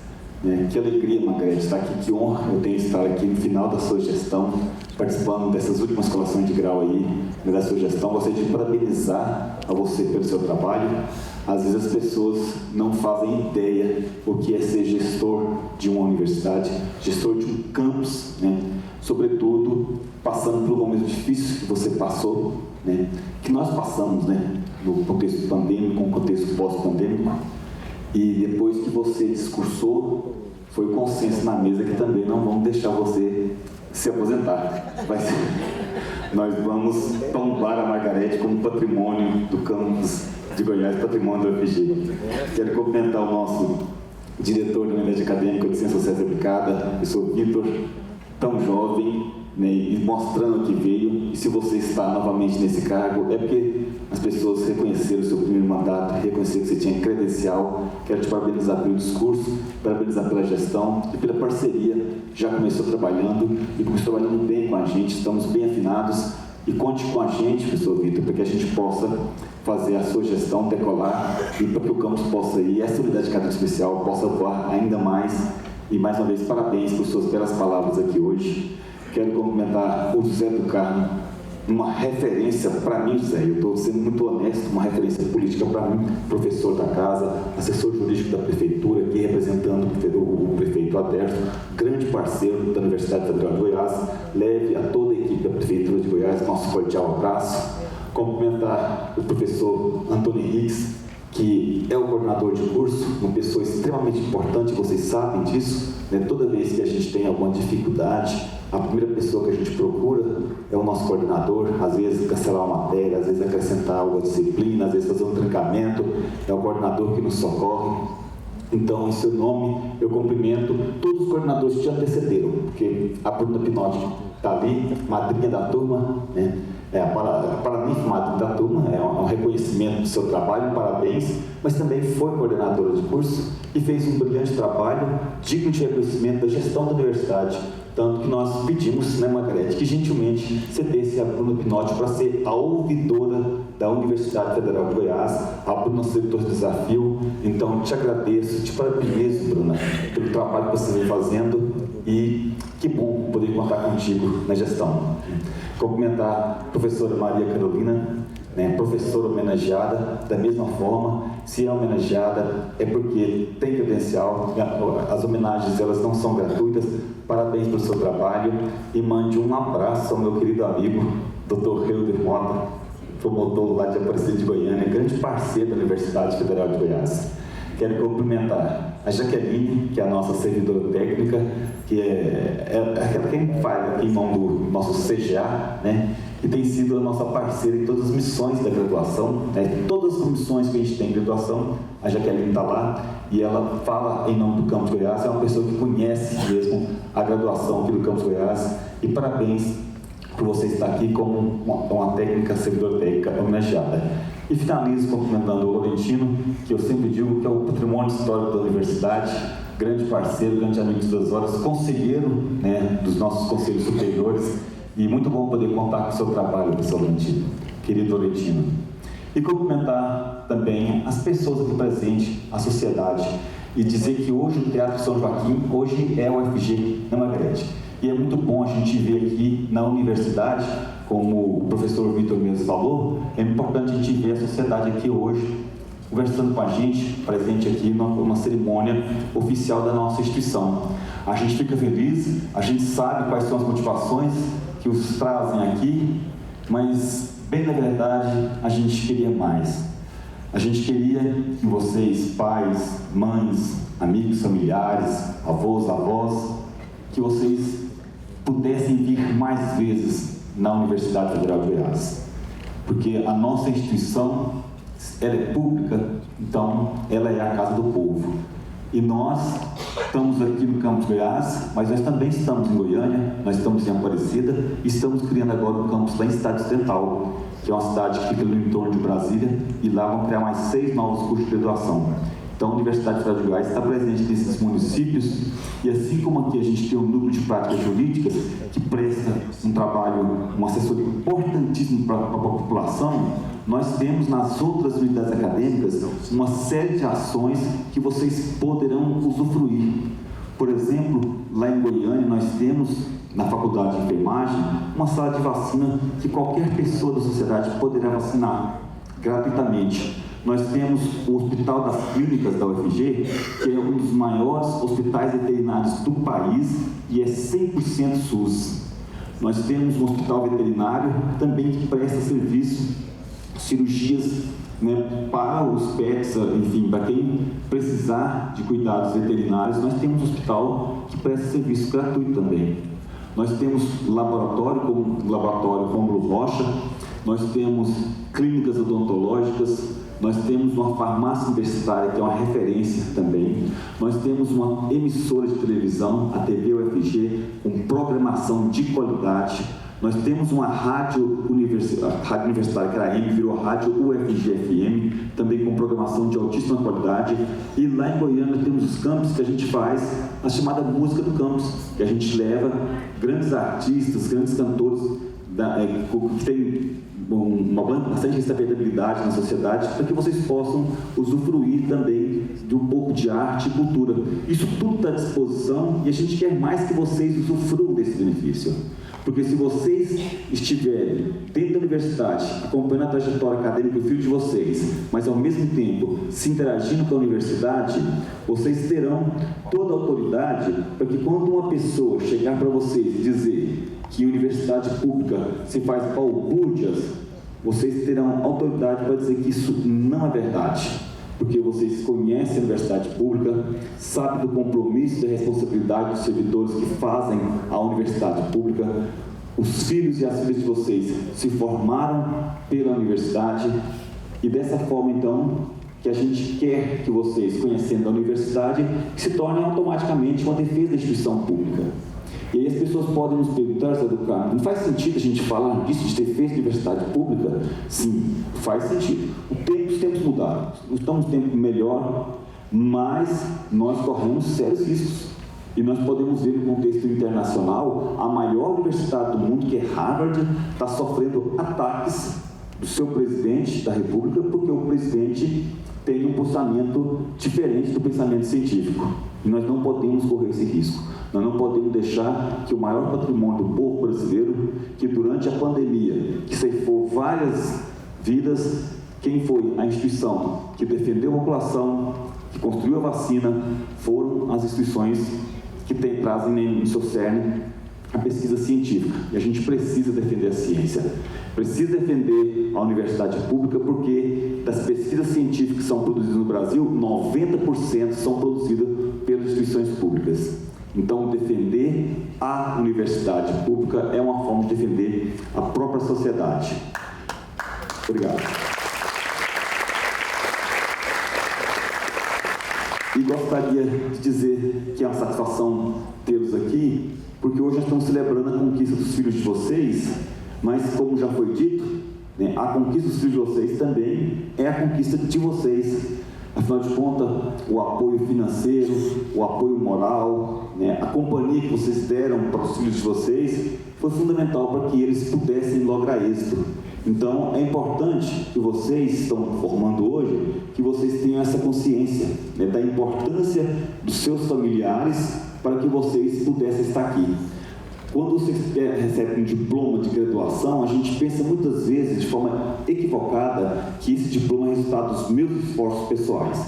Que alegria, Margarete, estar aqui, que honra eu tenho estar aqui no final da sua gestão, participando dessas últimas colações de grau aí, da sua gestão. Gostaria de parabenizar a você pelo seu trabalho. Às vezes as pessoas não fazem ideia o que é ser gestor de uma universidade, gestor de um campus, sobretudo passando por momentos difíceis que você passou, que nós passamos, no contexto pandêmico, no contexto pós-pandêmico. E depois que você discursou, foi consenso na mesa que também não vamos deixar você se aposentar. Nós vamos tombar a Margarete como patrimônio do campus de Goiás, patrimônio do UFG. Quero cumprimentar o nosso diretor da unidade acadêmica de Ciências Sociais Aplicadas, professor Vitor, tão jovem, e mostrando que veio. E se você está novamente nesse cargo, é porque as pessoas reconheceram o seu primeiro mandato, reconheceram que você tinha credencial. Quero te parabenizar pelo discurso, parabenizar pela gestão e pela parceria. Já começou trabalhando e começou trabalhando bem com a gente, estamos bem afinados. E conte com a gente, professor Vitor, para que a gente possa fazer a sua gestão decolar e para que o campus possa ir, essa unidade acadêmica especial possa voar ainda mais. E mais uma vez, parabéns por suas belas palavras aqui hoje. Quero cumprimentar o José do Carmo, uma referência para mim, José, eu estou sendo muito honesto, uma referência política para mim, professor da casa, assessor jurídico da prefeitura, aqui representando o prefeito Aderson, grande parceiro da Universidade Federal de Goiás. Leve a toda a equipe da prefeitura de Goiás nosso cordial abraço. Cumprimentar o professor Antônio Henriques, que é o coordenador de curso, uma pessoa extremamente importante, vocês sabem disso, Toda vez que a gente tem alguma dificuldade, a primeira pessoa que a gente procura é o nosso coordenador, às vezes cancelar uma matéria, às vezes acrescentar alguma disciplina, às vezes fazer um trancamento, é o coordenador que nos socorre. Então, em seu nome, eu cumprimento todos os coordenadores que te antecederam, porque a Bruna Pinotti está ali, madrinha da turma, parabéns, madrinha da turma, é um reconhecimento do seu trabalho, parabéns, mas também foi coordenadora de curso e fez um brilhante trabalho, digno de reconhecimento da gestão da universidade. Tanto que nós pedimos, Margarete, que gentilmente cedesse a Bruna Pinotti para ser a ouvidora da Universidade Federal de Goiás. A Bruna aceitou esse desafio, então te agradeço, te parabenizo, Bruna, pelo trabalho que você vem fazendo e que bom poder contar contigo na gestão. Cumprimentar a professora Maria Carolina, professora homenageada, da mesma forma, se é homenageada é porque tem credencial, as homenagens elas não são gratuitas. Parabéns pelo seu trabalho e mande um abraço ao meu querido amigo, Dr. Helder Mota, promotor lá de Aparecida de Goiânia, grande parceiro da Universidade Federal de Goiás. Quero cumprimentar a Jaqueline, que é a nossa servidora técnica, que é aquela quem faz aqui em mão do nosso CGA, que tem sido a nossa parceira em todas as missões da graduação, todas as missões que a gente tem em graduação, a Jaqueline está lá e ela fala em nome do Campus Goiás, é uma pessoa que conhece mesmo a graduação aqui do Campus Goiás, e parabéns por você estar aqui como uma técnica, servidora técnica homenageada. E finalizo cumprimentando o Laurentino, que eu sempre digo que é o patrimônio histórico da universidade, grande parceiro, grande amigo de 2 horas, conselheiro dos nossos conselhos superiores, e muito bom poder contar com o seu trabalho, professor Laurentino, querido Laurentino. E cumprimentar também as pessoas aqui presentes, a sociedade, e dizer que hoje o Teatro São Joaquim, hoje é o UFG na Margarete. E é muito bom a gente ver aqui na universidade, como o professor Vitor mesmo falou, é importante a gente ver a sociedade aqui hoje, conversando com a gente, presente aqui numa cerimônia oficial da nossa instituição. A gente fica feliz, a gente sabe quais são as motivações que os trazem aqui, mas, bem na verdade, a gente queria mais. A gente queria que vocês, pais, mães, amigos, familiares, avós, avós, que vocês pudessem vir mais vezes na Universidade Federal de Goiás. Porque a nossa instituição, ela é pública, então ela é a casa do povo. E nós estamos aqui no Campus Goiás, mas nós também estamos em Goiânia, nós estamos em Aparecida, e estamos criando agora um campus lá em Cidade Ocidental, que é uma cidade que fica no entorno de Brasília, e lá vão criar mais 6 novos cursos de graduação. Então, a Universidade Federal de Goiás está presente nesses municípios, e assim como aqui a gente tem um núcleo de práticas jurídicas que presta um trabalho, uma assessoria importantíssima para a população, nós temos nas outras unidades acadêmicas uma série de ações que vocês poderão usufruir. Por exemplo, lá em Goiânia nós temos, na Faculdade de Enfermagem, uma sala de vacina que qualquer pessoa da sociedade poderá vacinar gratuitamente. Nós temos o Hospital das Clínicas da UFG, que é um dos maiores hospitais veterinários do país e é 100% SUS. Nós temos um hospital veterinário também que presta serviço, cirurgias para os pets, enfim, para quem precisar de cuidados veterinários. Nós temos um hospital que presta serviço gratuito também. Nós temos laboratório, como o Laboratório Rômulo Rocha, nós temos clínicas odontológicas, nós temos uma farmácia universitária que é uma referência também, nós temos uma emissora de televisão, a TV UFG, com programação de qualidade, nós temos uma rádio universitária, que era a AM, virou rádio UFG-FM, também com programação de altíssima qualidade, e lá em Goiânia temos os campos que a gente faz, a chamada música do campus, que a gente leva grandes artistas, grandes cantores, que tem bastante respeitabilidade na sociedade, para que vocês possam usufruir também de um pouco de arte e cultura. Isso tudo está à disposição e a gente quer mais que vocês usufruam desse benefício. Porque se vocês estiverem dentro da universidade, acompanhando a trajetória acadêmica do filho de vocês, mas ao mesmo tempo se interagindo com a universidade, vocês terão toda a autoridade para que quando uma pessoa chegar para vocês e dizer que universidade pública se faz balbúrdias, vocês terão autoridade para dizer que isso não é verdade. Porque vocês conhecem a universidade pública, sabem do compromisso e da responsabilidade dos servidores que fazem a universidade pública. Os filhos e as filhas de vocês se formaram pela universidade e dessa forma, então, que a gente quer que vocês, conhecendo a universidade, se tornem automaticamente uma defesa da instituição pública. E aí as pessoas podem nos perguntar, Zé do Carmo, não faz sentido a gente falar disso, de defesa da universidade pública? Sim, faz sentido. Os tempos mudaram, estamos num tempo melhor, mas nós corremos sérios riscos. E nós podemos ver no contexto internacional, a maior universidade do mundo, que é Harvard, está sofrendo ataques do seu presidente da República, porque o presidente tem um posicionamento diferente do pensamento científico. E nós não podemos correr esse risco. Nós não podemos deixar que o maior patrimônio do povo brasileiro, que durante a pandemia, que ceifou várias vidas, quem foi a instituição que defendeu a população, que construiu a vacina, foram as instituições que trazem no seu cerne a pesquisa científica. E a gente precisa defender a ciência. Precisa defender a universidade pública, porque das pesquisas científicas que são produzidas no Brasil, 90% são produzidas pelas instituições públicas. Então, defender a universidade pública é uma forma de defender a própria sociedade. Obrigado. E gostaria de dizer que é uma satisfação tê-los aqui, porque hoje nós estamos celebrando a conquista dos filhos de vocês, mas, como já foi dito, né, a conquista dos filhos de vocês também é a conquista de vocês. Afinal de contas, o apoio financeiro, o apoio moral, né, a companhia que vocês deram para os filhos de vocês foi fundamental para que eles pudessem lograr êxito. Então, é importante que vocês estão formando hoje, que vocês tenham essa consciência, né, da importância dos seus familiares para que vocês pudessem estar aqui. Quando vocês recebem um diploma de graduação, a gente pensa muitas vezes, de forma equivocada, que esse diploma é resultado dos meus esforços pessoais.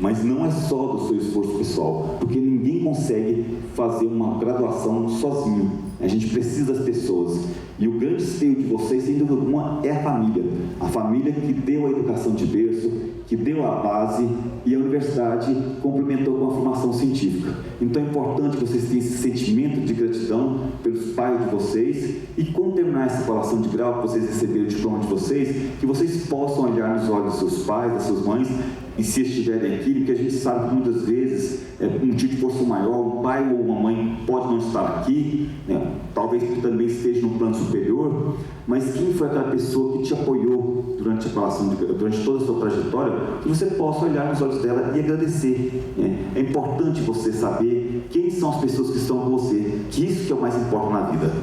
Mas não é só do seu esforço pessoal, porque ninguém consegue fazer uma graduação sozinho. A gente precisa das pessoas. E o grande esteio de vocês, sem dúvida alguma, é a família. A família que deu a educação de berço, que deu a base, e a universidade complementou com a formação científica. Então é importante que vocês tenham esse sentimento de gratidão pelos pais de vocês, e quando terminar essa colação de grau, que vocês receberem o diploma de vocês, que vocês possam olhar nos olhos dos seus pais, das suas mães, e se estiverem aqui, porque a gente sabe que muitas vezes, um motivo de força maior, um pai ou uma mãe pode não estar aqui, né? Talvez também esteja no plano superior, mas quem foi aquela pessoa que te apoiou durante a colação, durante toda a sua trajetória, que você possa olhar nos olhos dela e agradecer. Né? É importante você saber quem são as pessoas que estão com você, que isso que é o mais importante na vida.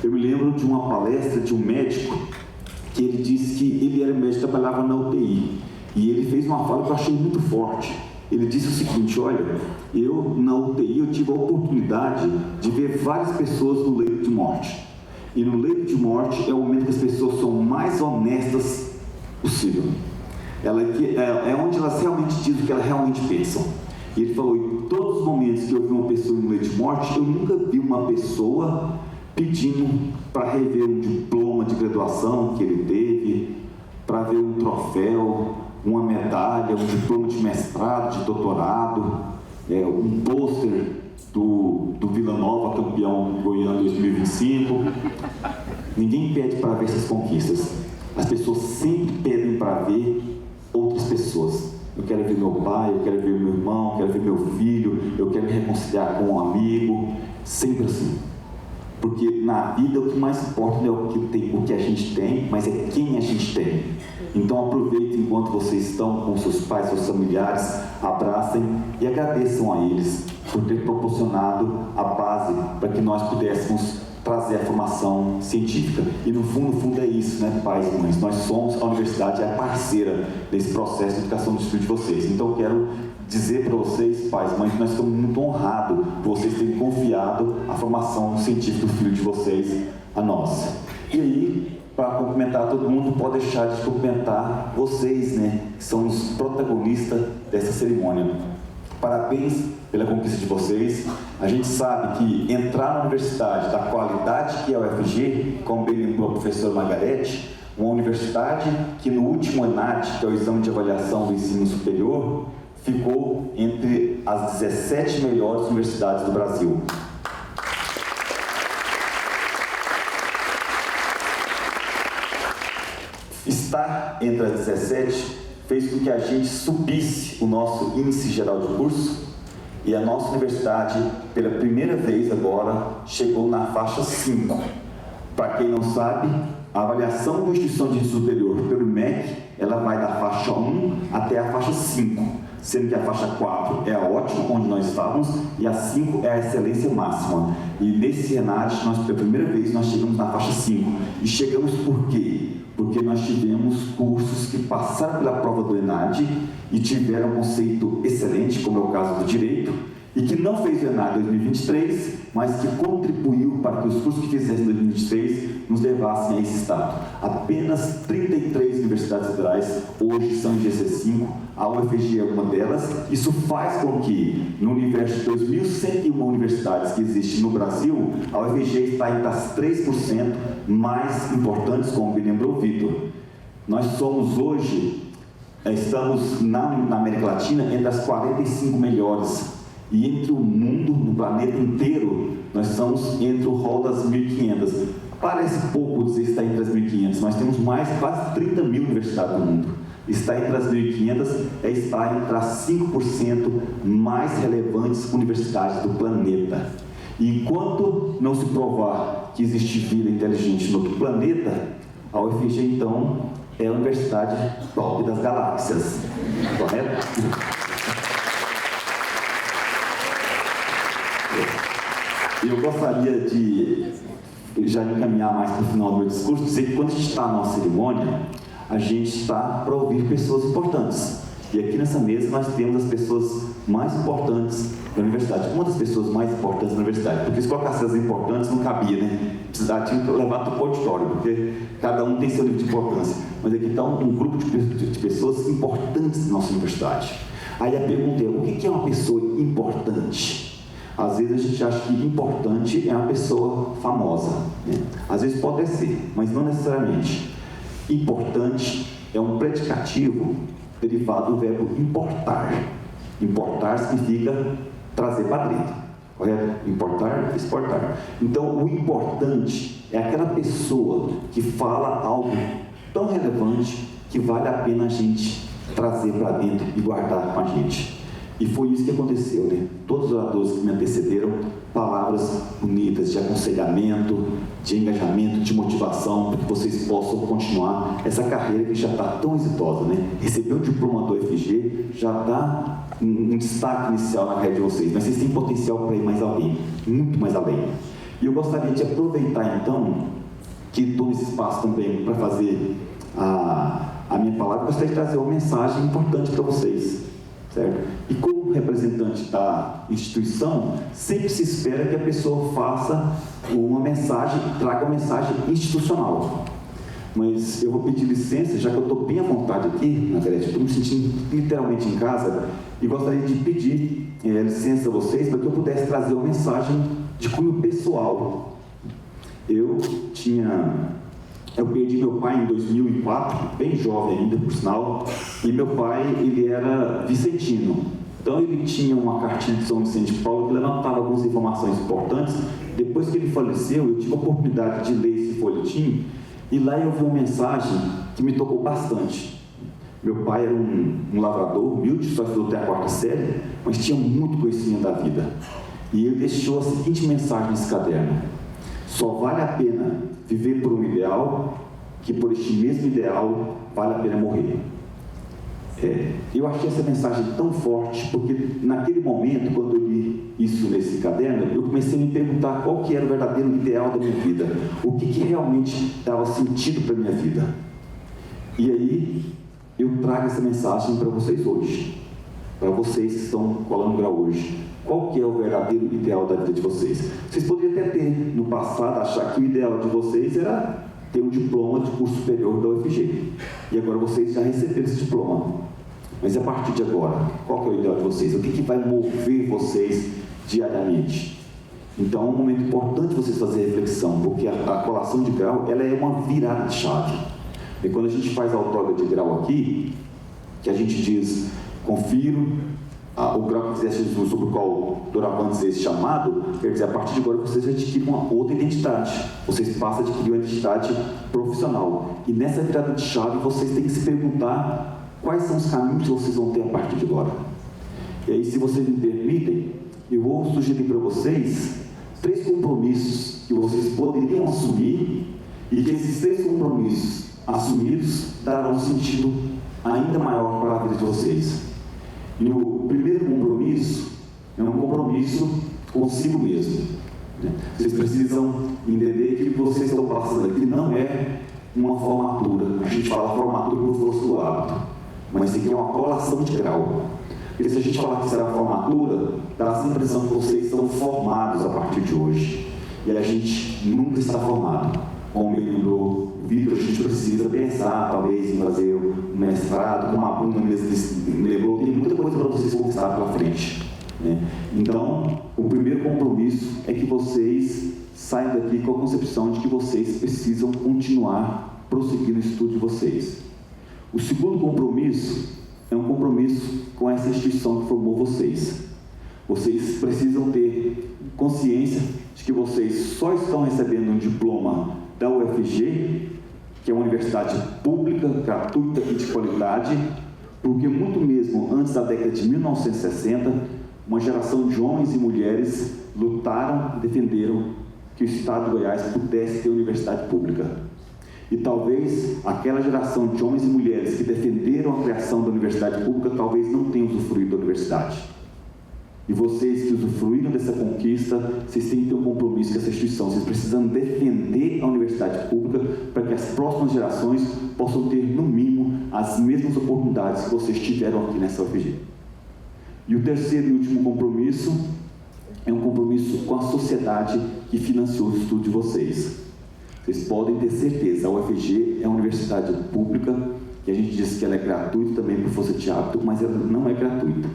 Eu me lembro de uma palestra de um médico, que ele disse que ele era médico, trabalhava na UTI. E ele fez uma fala que eu achei muito forte. Ele disse o seguinte: olha, eu na UTI eu tive a oportunidade de ver várias pessoas no leito de morte. E no leito de morte é o momento que as pessoas são mais honestas possível. É onde elas realmente dizem o que elas realmente pensam. E ele falou: em todos os momentos que eu vi uma pessoa no leito de morte, eu nunca vi uma pessoa pedindo para rever um diploma de graduação que ele teve, para ver um troféu, uma medalha, um diploma de mestrado, de doutorado, um pôster do Vila Nova, campeão goiano 2025. Ninguém pede para ver essas conquistas. As pessoas sempre pedem para ver outras pessoas. Eu quero ver meu pai, eu quero ver meu irmão, eu quero ver meu filho, eu quero me reconciliar com um amigo. Sempre assim. Porque na vida o que mais importa não é o que a gente tem, mas é quem a gente tem. Então aproveitem enquanto vocês estão com seus pais, seus familiares, abracem e agradeçam a eles por ter proporcionado a base para que nós pudéssemos trazer a formação científica. E no fundo é isso, né, pais e mães? Nós somos, a universidade é a parceira desse processo de educação dos filhos de vocês. Então eu quero dizer para vocês, pais e mães, que nós estamos muito honrados por vocês terem confiado a formação científica do filho de vocês a nós. E aí, para cumprimentar todo mundo, pode deixar de cumprimentar vocês, né, que são os protagonistas dessa cerimônia. Parabéns pela conquista de vocês. A gente sabe que entrar na universidade da qualidade que é a UFG, como bem lembrou a professora Margarete, uma universidade que no último ENAD, que é o Exame de Avaliação do Ensino Superior, ficou entre as 17 melhores universidades do Brasil. Estar entre as 17 fez com que a gente subisse o nosso índice geral de curso, e a nossa universidade, pela primeira vez agora, chegou na faixa 5. Para quem não sabe, a avaliação da instituição de ensino superior pelo MEC, ela vai da faixa 1 até a faixa 5, sendo que a faixa 4 é a ótima, onde nós estávamos, e a 5 é a excelência máxima. E nesse ENAD, pela primeira vez, nós chegamos na faixa 5. E chegamos por quê? porque nós tivemos cursos que passaram pela prova do ENAD e tiveram um conceito excelente, como é o caso do Direito, e que não fez o ENAD em 2023, mas que contribuiu para que os cursos que fizessem em 2023 nos levassem a esse estado. Apenas 33 universidades federais hoje são em GC5, a UFG é uma delas. Isso faz com que, no universo de 2.101 universidades que existem no Brasil, a UFG está entre as 3% mais importantes, como bem lembrou o Vitor. Nós somos hoje, estamos na América Latina entre as 45 melhores. E entre o mundo, no planeta inteiro, nós estamos entre o rol das 1.500. Parece pouco dizer que está entre as 1.500, mas temos quase 30 mil universidades no mundo. Estar entre as 1.500 é estar entre as 5% mais relevantes universidades do planeta. E enquanto não se provar que existe vida inteligente no outro planeta, a UFG, então, é a universidade top das galáxias. Correto? Eu gostaria de já encaminhar mais para o final do meu discurso, dizer que quando a gente está na nossa cerimônia, a gente está para ouvir pessoas importantes. E aqui nessa mesa nós temos as pessoas mais importantes da universidade. Uma das pessoas mais importantes da universidade, porque se colocasse as importantes não cabia, né? Tinha que levar para o auditório, porque cada um tem seu nível de importância. Mas aqui está um grupo de pessoas importantes da nossa universidade. Aí a pergunta é, o que é uma pessoa importante? Às vezes a gente acha que importante é uma pessoa famosa, né? Às vezes pode ser, mas não necessariamente. Importante é um predicativo derivado do verbo importar. Importar significa trazer para dentro, correto? Importar, exportar. Então, o importante é aquela pessoa que fala algo tão relevante que vale a pena a gente trazer para dentro e guardar com a gente. E foi isso que aconteceu, né? Todos os oradores que me antecederam, palavras bonitas de aconselhamento, de engajamento, de motivação, para que vocês possam continuar essa carreira que já está tão exitosa, né? Receber o diploma do UFG já dá um destaque inicial na carreira de vocês, mas vocês têm potencial para ir mais além, muito mais além. E eu gostaria de aproveitar, então, que estou nesse espaço também para fazer a minha palavra, gostaria de trazer uma mensagem importante para vocês. Certo? E como representante da instituição, sempre se espera que a pessoa faça uma mensagem, traga uma mensagem institucional. Mas eu vou pedir licença, já que eu estou bem à vontade aqui, na verdade, estou me sentindo literalmente em casa, e gostaria de pedir licença a vocês para que eu pudesse trazer uma mensagem de cunho pessoal. Eu perdi meu pai em 2004, bem jovem ainda, por sinal, e meu pai, ele era vicentino. Então, ele tinha uma cartinha de São Vicente de Paulo que levantava algumas informações importantes. Depois que ele faleceu, eu tive a oportunidade de ler esse folhetim, e lá eu vi uma mensagem que me tocou bastante. Meu pai era um lavrador humilde, só estudou até a 4ª série, mas tinha muito conhecimento da vida. E ele deixou a seguinte mensagem nesse caderno: só vale a pena viver por um ideal, que por este mesmo ideal vale a pena morrer. Eu achei essa mensagem tão forte, porque naquele momento, quando eu li isso nesse caderno, eu comecei a me perguntar qual que era o verdadeiro ideal da minha vida, o que realmente dava sentido para a minha vida. E aí, eu trago essa mensagem para vocês hoje, para vocês que estão colando grau hoje. Qual que é o verdadeiro ideal da vida de vocês? Vocês poderiam até ter, no passado, achar que o ideal de vocês era ter um diploma de curso superior da UFG. E agora vocês já receberam esse diploma. Mas a partir de agora, qual que é o ideal de vocês? O que vai mover vocês diariamente? Então é um momento importante vocês fazerem reflexão, porque a colação de grau, ela é uma virada de chave. E quando a gente faz a outorga de grau aqui, que a gente diz, confiro o grau que fizesse sobre o qual o doutorando seja chamado, quer dizer, a partir de agora vocês adquirem uma outra identidade. Vocês passam a adquirir uma identidade profissional. E nessa virada de chave, vocês têm que se perguntar quais são os caminhos que vocês vão ter a partir de agora. E aí, se vocês me permitem, eu vou sugerir para vocês 3 compromissos que vocês poderiam assumir e que esses 3 compromissos assumidos darão um sentido ainda maior para a vida de vocês. E o primeiro compromisso é um compromisso consigo mesmo. Vocês precisam entender que o que vocês estão passando aqui não é uma formatura. A gente fala formatura por força do hábito, mas isso aqui é uma colação de grau. Porque se a gente falar que será formatura, dá a impressão que vocês estão formados a partir de hoje. E a gente nunca está formado. Como me lembrou o Vitor, a gente precisa pensar, talvez, em fazer um mestrado, como a Bruna mesmo me lembrou, tem muita coisa para vocês conquistar pela frente. Né? Então, o primeiro compromisso é que vocês saiam daqui com a concepção de que vocês precisam continuar prosseguindo o estudo de vocês. O segundo compromisso é um compromisso com essa instituição que formou vocês. Vocês precisam ter consciência de que vocês só estão recebendo um diploma da UFG, que é uma universidade pública, gratuita e de qualidade, porque muito mesmo antes da década de 1960, uma geração de homens e mulheres lutaram e defenderam que o Estado de Goiás pudesse ter universidade pública. E talvez aquela geração de homens e mulheres que defenderam a criação da universidade pública talvez não tenham usufruído da universidade. E vocês que usufruíram dessa conquista, vocês têm que ter um compromisso com essa instituição. Vocês precisam defender a universidade pública para que as próximas gerações possam ter, no mínimo, as mesmas oportunidades que vocês tiveram aqui nessa UFG. E o terceiro e último compromisso é um compromisso com a sociedade que financiou o estudo de vocês. Vocês podem ter certeza, a UFG é uma universidade pública, e a gente diz que ela é gratuita também por força de hábito, mas ela não é gratuita.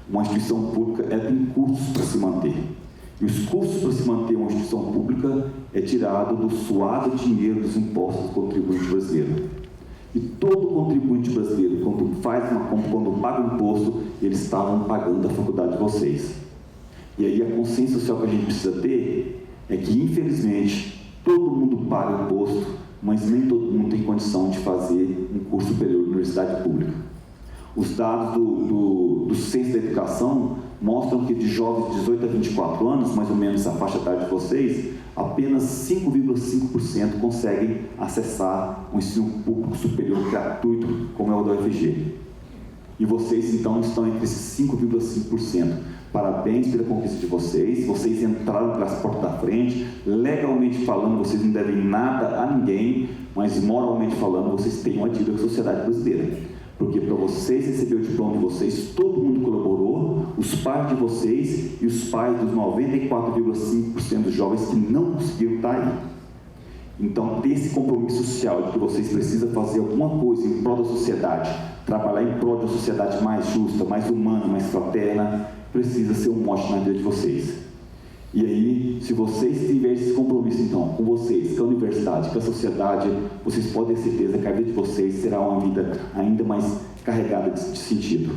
Uma instituição pública, ela tem custos para se manter. E os custos para se manter uma instituição pública é tirado do suado dinheiro dos impostos do contribuinte brasileiro. E todo contribuinte brasileiro, quando faz uma compra, quando paga o imposto, eles estavam pagando a faculdade de vocês. E aí a consciência social que a gente precisa ter é que, infelizmente, todo mundo paga o imposto, mas nem todo mundo tem condição de fazer um curso superior na universidade pública. Os dados do Censo da Educação mostram que de jovens de 18 a 24 anos, mais ou menos a faixa etária de vocês, apenas 5,5% conseguem acessar um ensino público superior gratuito, como é o da UFG. E vocês, então, estão entre esses 5,5%. Parabéns pela conquista de vocês. Vocês entraram pelas portas da frente. Legalmente falando, vocês não devem nada a ninguém, mas moralmente falando, vocês têm uma dívida com a sociedade brasileira. Porque para vocês receber o diploma de vocês, todo mundo colaborou, os pais de vocês e os pais dos 94,5% dos jovens que não conseguiram estar aí. Então, ter esse compromisso social de que vocês precisam fazer alguma coisa em prol da sociedade, trabalhar em prol de uma sociedade mais justa, mais humana, mais fraterna, precisa ser um mote na vida de vocês. E aí, se vocês tiverem esse compromisso, então, com vocês, com a universidade, com a sociedade, vocês podem ter certeza que a vida de vocês será uma vida ainda mais carregada de sentido.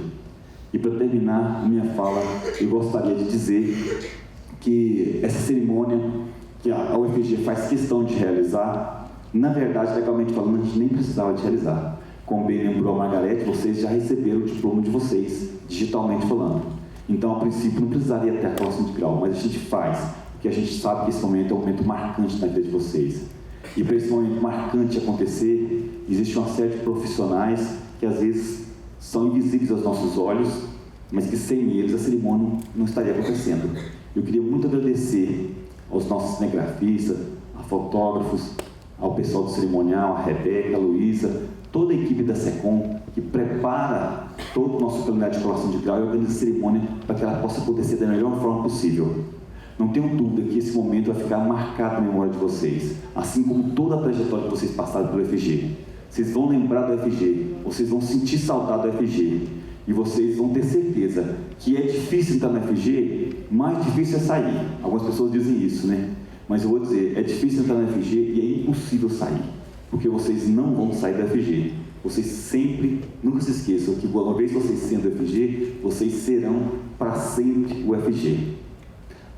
E para terminar minha fala, eu gostaria de dizer que essa cerimônia que a UFG faz questão de realizar, na verdade, legalmente falando, a gente nem precisava de realizar. Como bem lembrou a Margarete, vocês já receberam o diploma de vocês, digitalmente falando. Então, a princípio, não precisaria ter a colação de grau, mas a gente faz, porque a gente sabe que esse momento é um momento marcante na vida de vocês. E para esse momento marcante acontecer, existe uma série de profissionais que às vezes são invisíveis aos nossos olhos, mas que sem eles a cerimônia não estaria acontecendo. Eu queria muito agradecer aos nossos cinegrafistas, a fotógrafos, ao pessoal do cerimonial, a Rebeca, a Luísa, toda a equipe da SECOM, que prepara todo o nosso calendário de colação de grau e organiza a cerimônia para que ela possa acontecer da melhor forma possível. Não tenho dúvida que esse momento vai ficar marcado na memória de vocês, assim como toda a trajetória que vocês passaram pelo UFG. Vocês vão lembrar do UFG, vocês vão sentir saudade do UFG, e vocês vão ter certeza que é difícil entrar no UFG, mais difícil é sair. Algumas pessoas dizem isso, né? Mas eu vou dizer, é difícil entrar no UFG e é impossível sair, porque vocês não vão sair da UFG. Vocês sempre, nunca se esqueçam que uma vez vocês sendo UFG, vocês serão para sempre o UFG.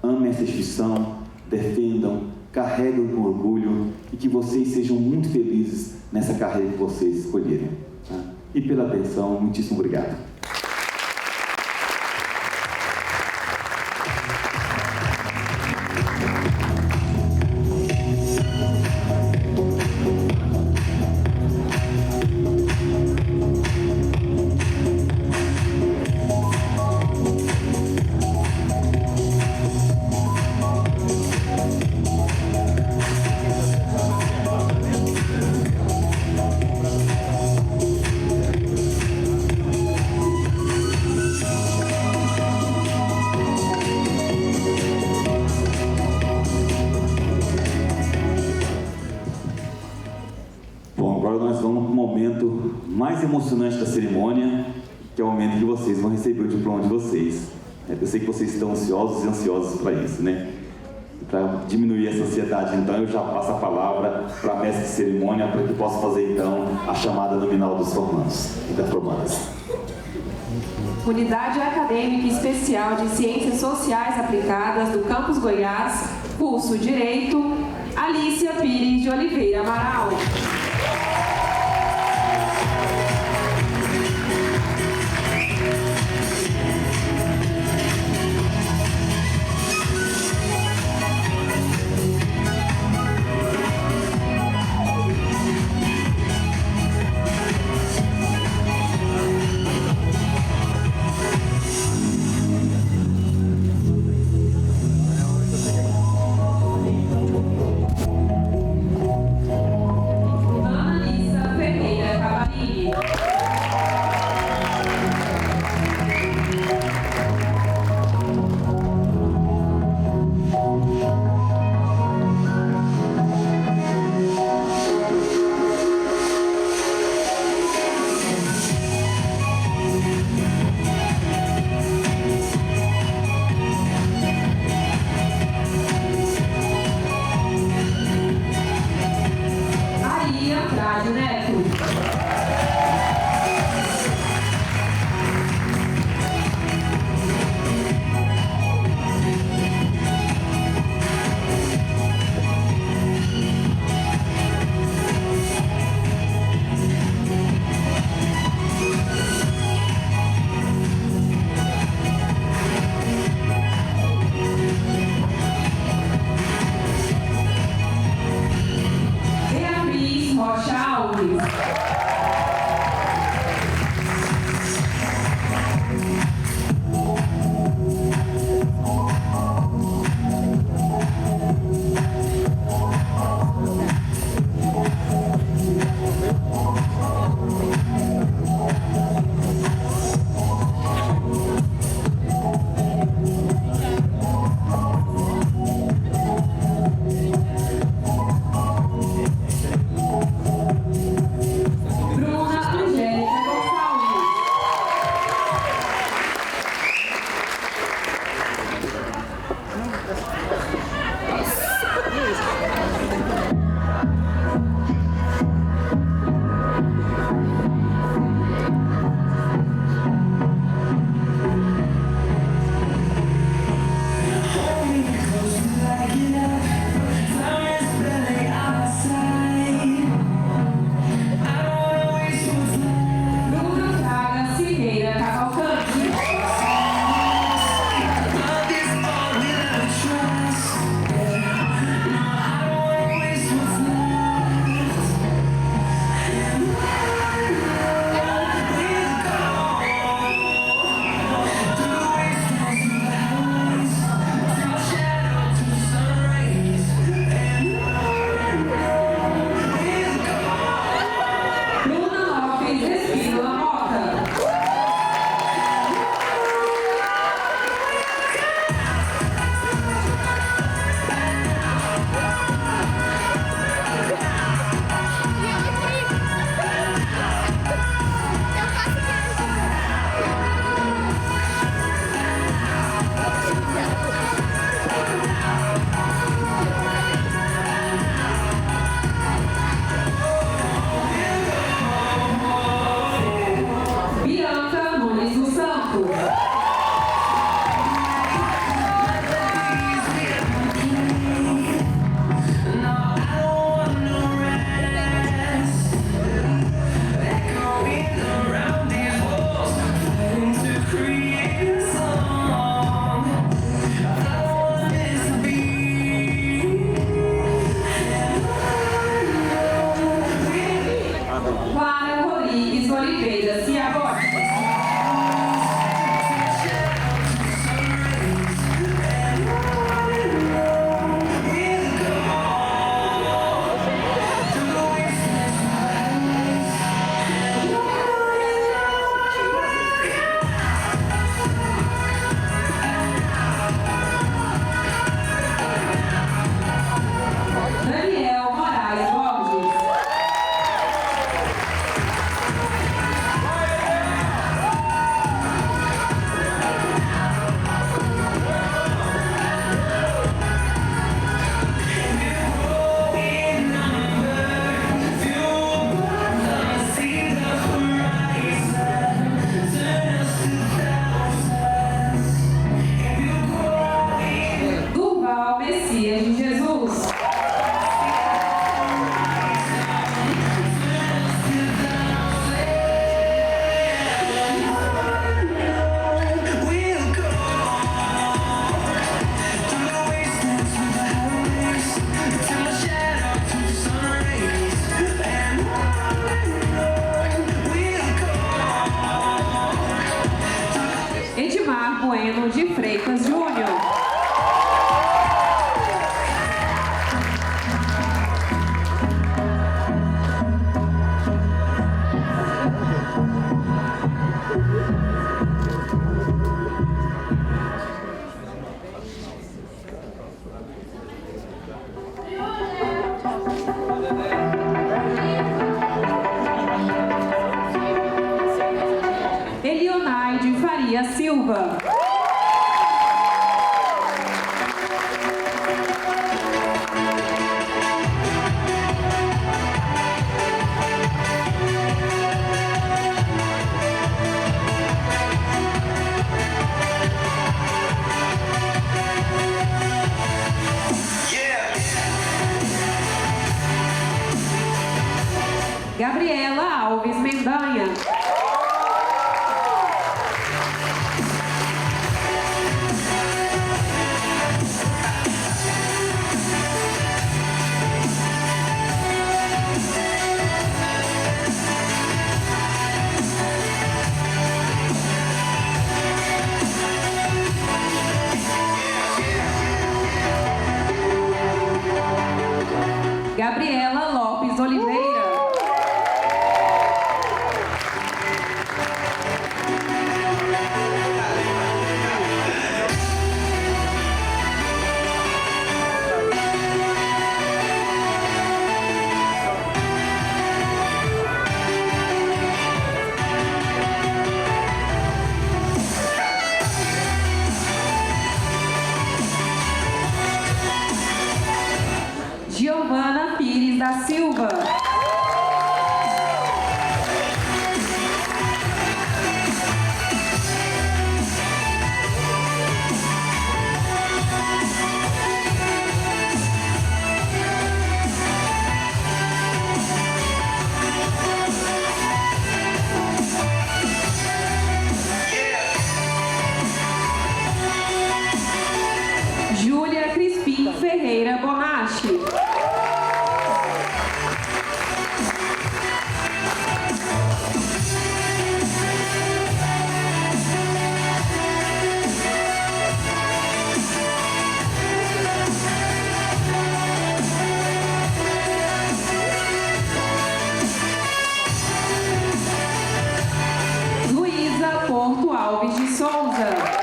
Amem essa instituição, defendam, carreguem com orgulho e que vocês sejam muito felizes nessa carreira que vocês escolherem. Tá? E pela atenção, muitíssimo obrigado. emocionante da cerimônia, que é o momento que vocês vão receber o diploma de vocês. Eu sei que vocês estão ansiosos e ansiosas para isso, né? Para diminuir essa ansiedade, então, eu já passo a palavra para a mestre de cerimônia para que possa fazer, então, a chamada nominal dos formandos e das formandas. Unidade Acadêmica Especial de Ciências Sociais Aplicadas do Campus Goiás, curso Direito, Alícia Pires de Oliveira Amaral. Bueno de Freitas Júnior. Elionaide Faria Silva. Gabriela Alves Mendanha. Gabriela Lopes Oliveira. Giovana Pires da Silva. Júlia Crispim Ferreira Bonatti. Luísa Porto Alves de Souza.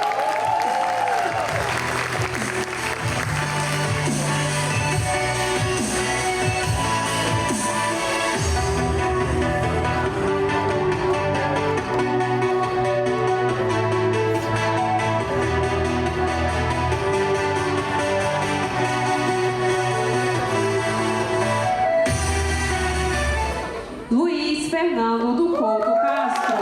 Luiz Fernando do Couto Castro.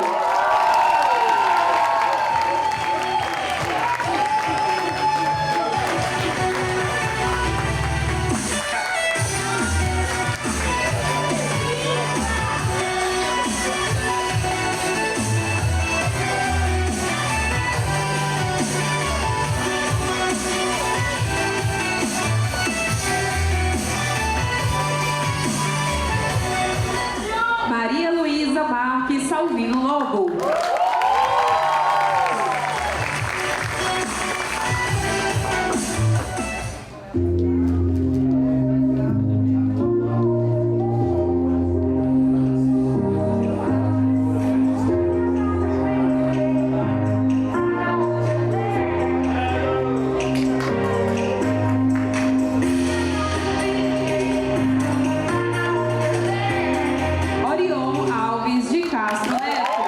Maria Luísa Marques Salvino Lobo. Orion Alves de Castro Neto.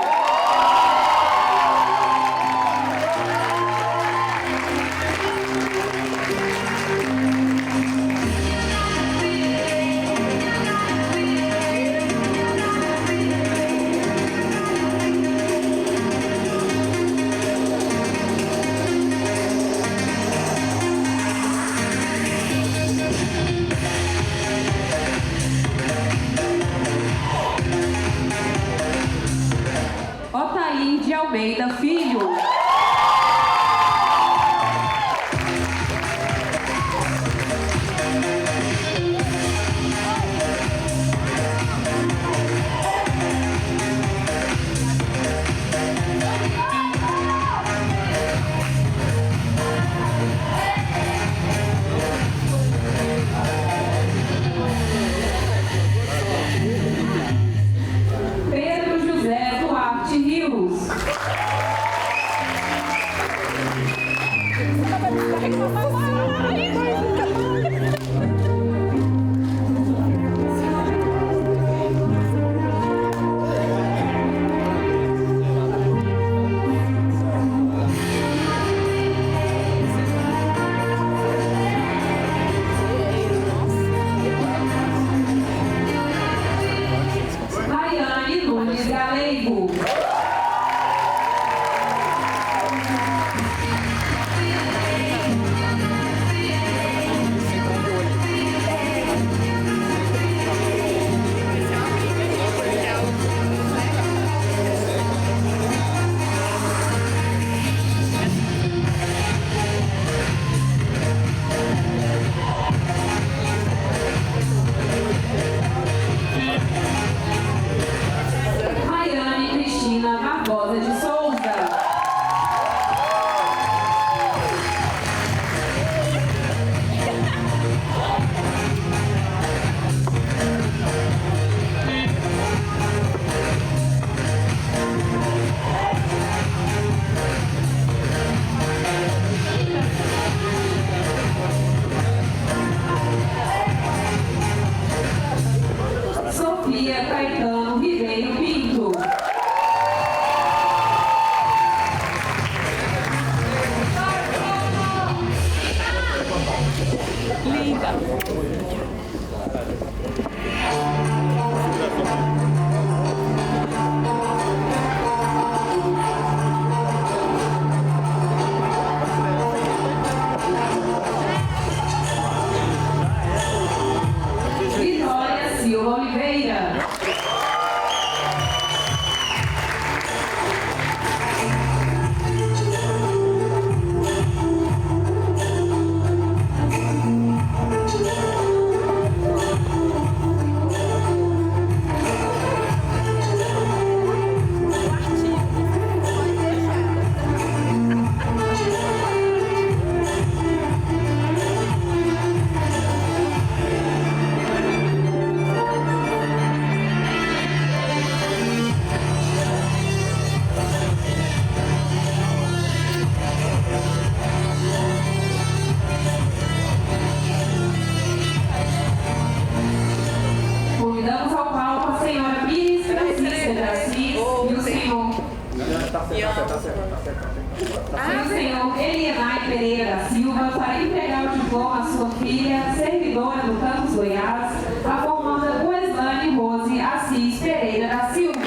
Otair de Almeida Filho. O senhor Elienay Pereira da Silva para entregar o diploma à sua filha, servidora do Campus Goiás, a formanda Weslane Rose Assis Pereira da Silva.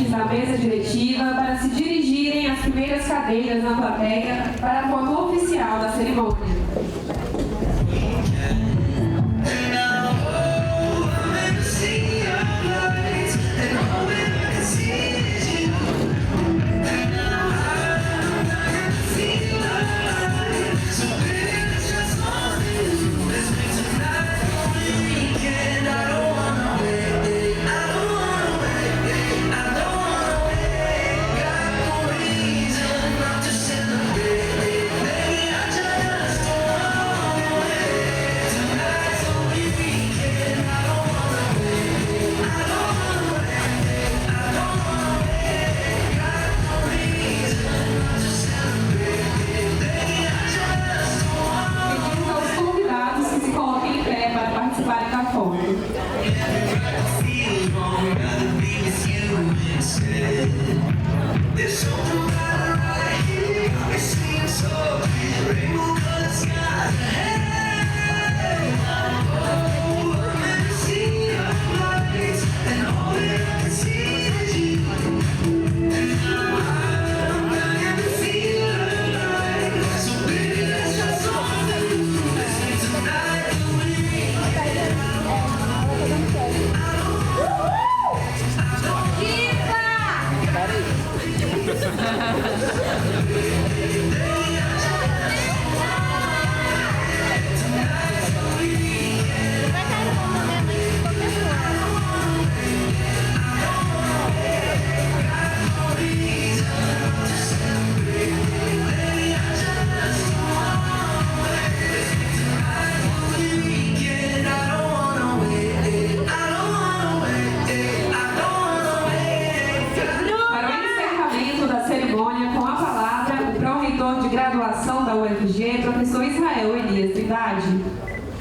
Da mesa diretiva para se dirigirem às primeiras cadeiras na plateia para a foto oficial da cerimônia.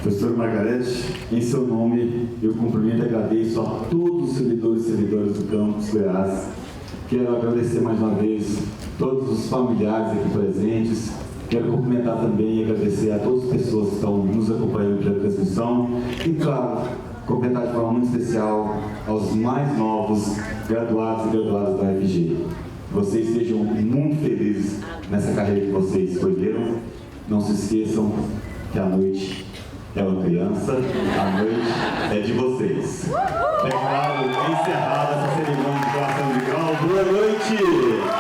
Professora Margarete, em seu nome, eu cumprimento e agradeço a todos os servidores e servidoras do campus Goiás. Quero agradecer mais uma vez todos os familiares aqui presentes. Quero cumprimentar também e agradecer a todas as pessoas que estão nos acompanhando pela transmissão. E, claro, cumprimentar de forma muito especial aos mais novos graduados e graduadas da UFG. Vocês sejam muito felizes nessa carreira que vocês escolheram. Não se esqueçam que a noite é uma criança, a noite é de vocês. É claro, encerrada essa cerimônia de colação de grau. Boa noite!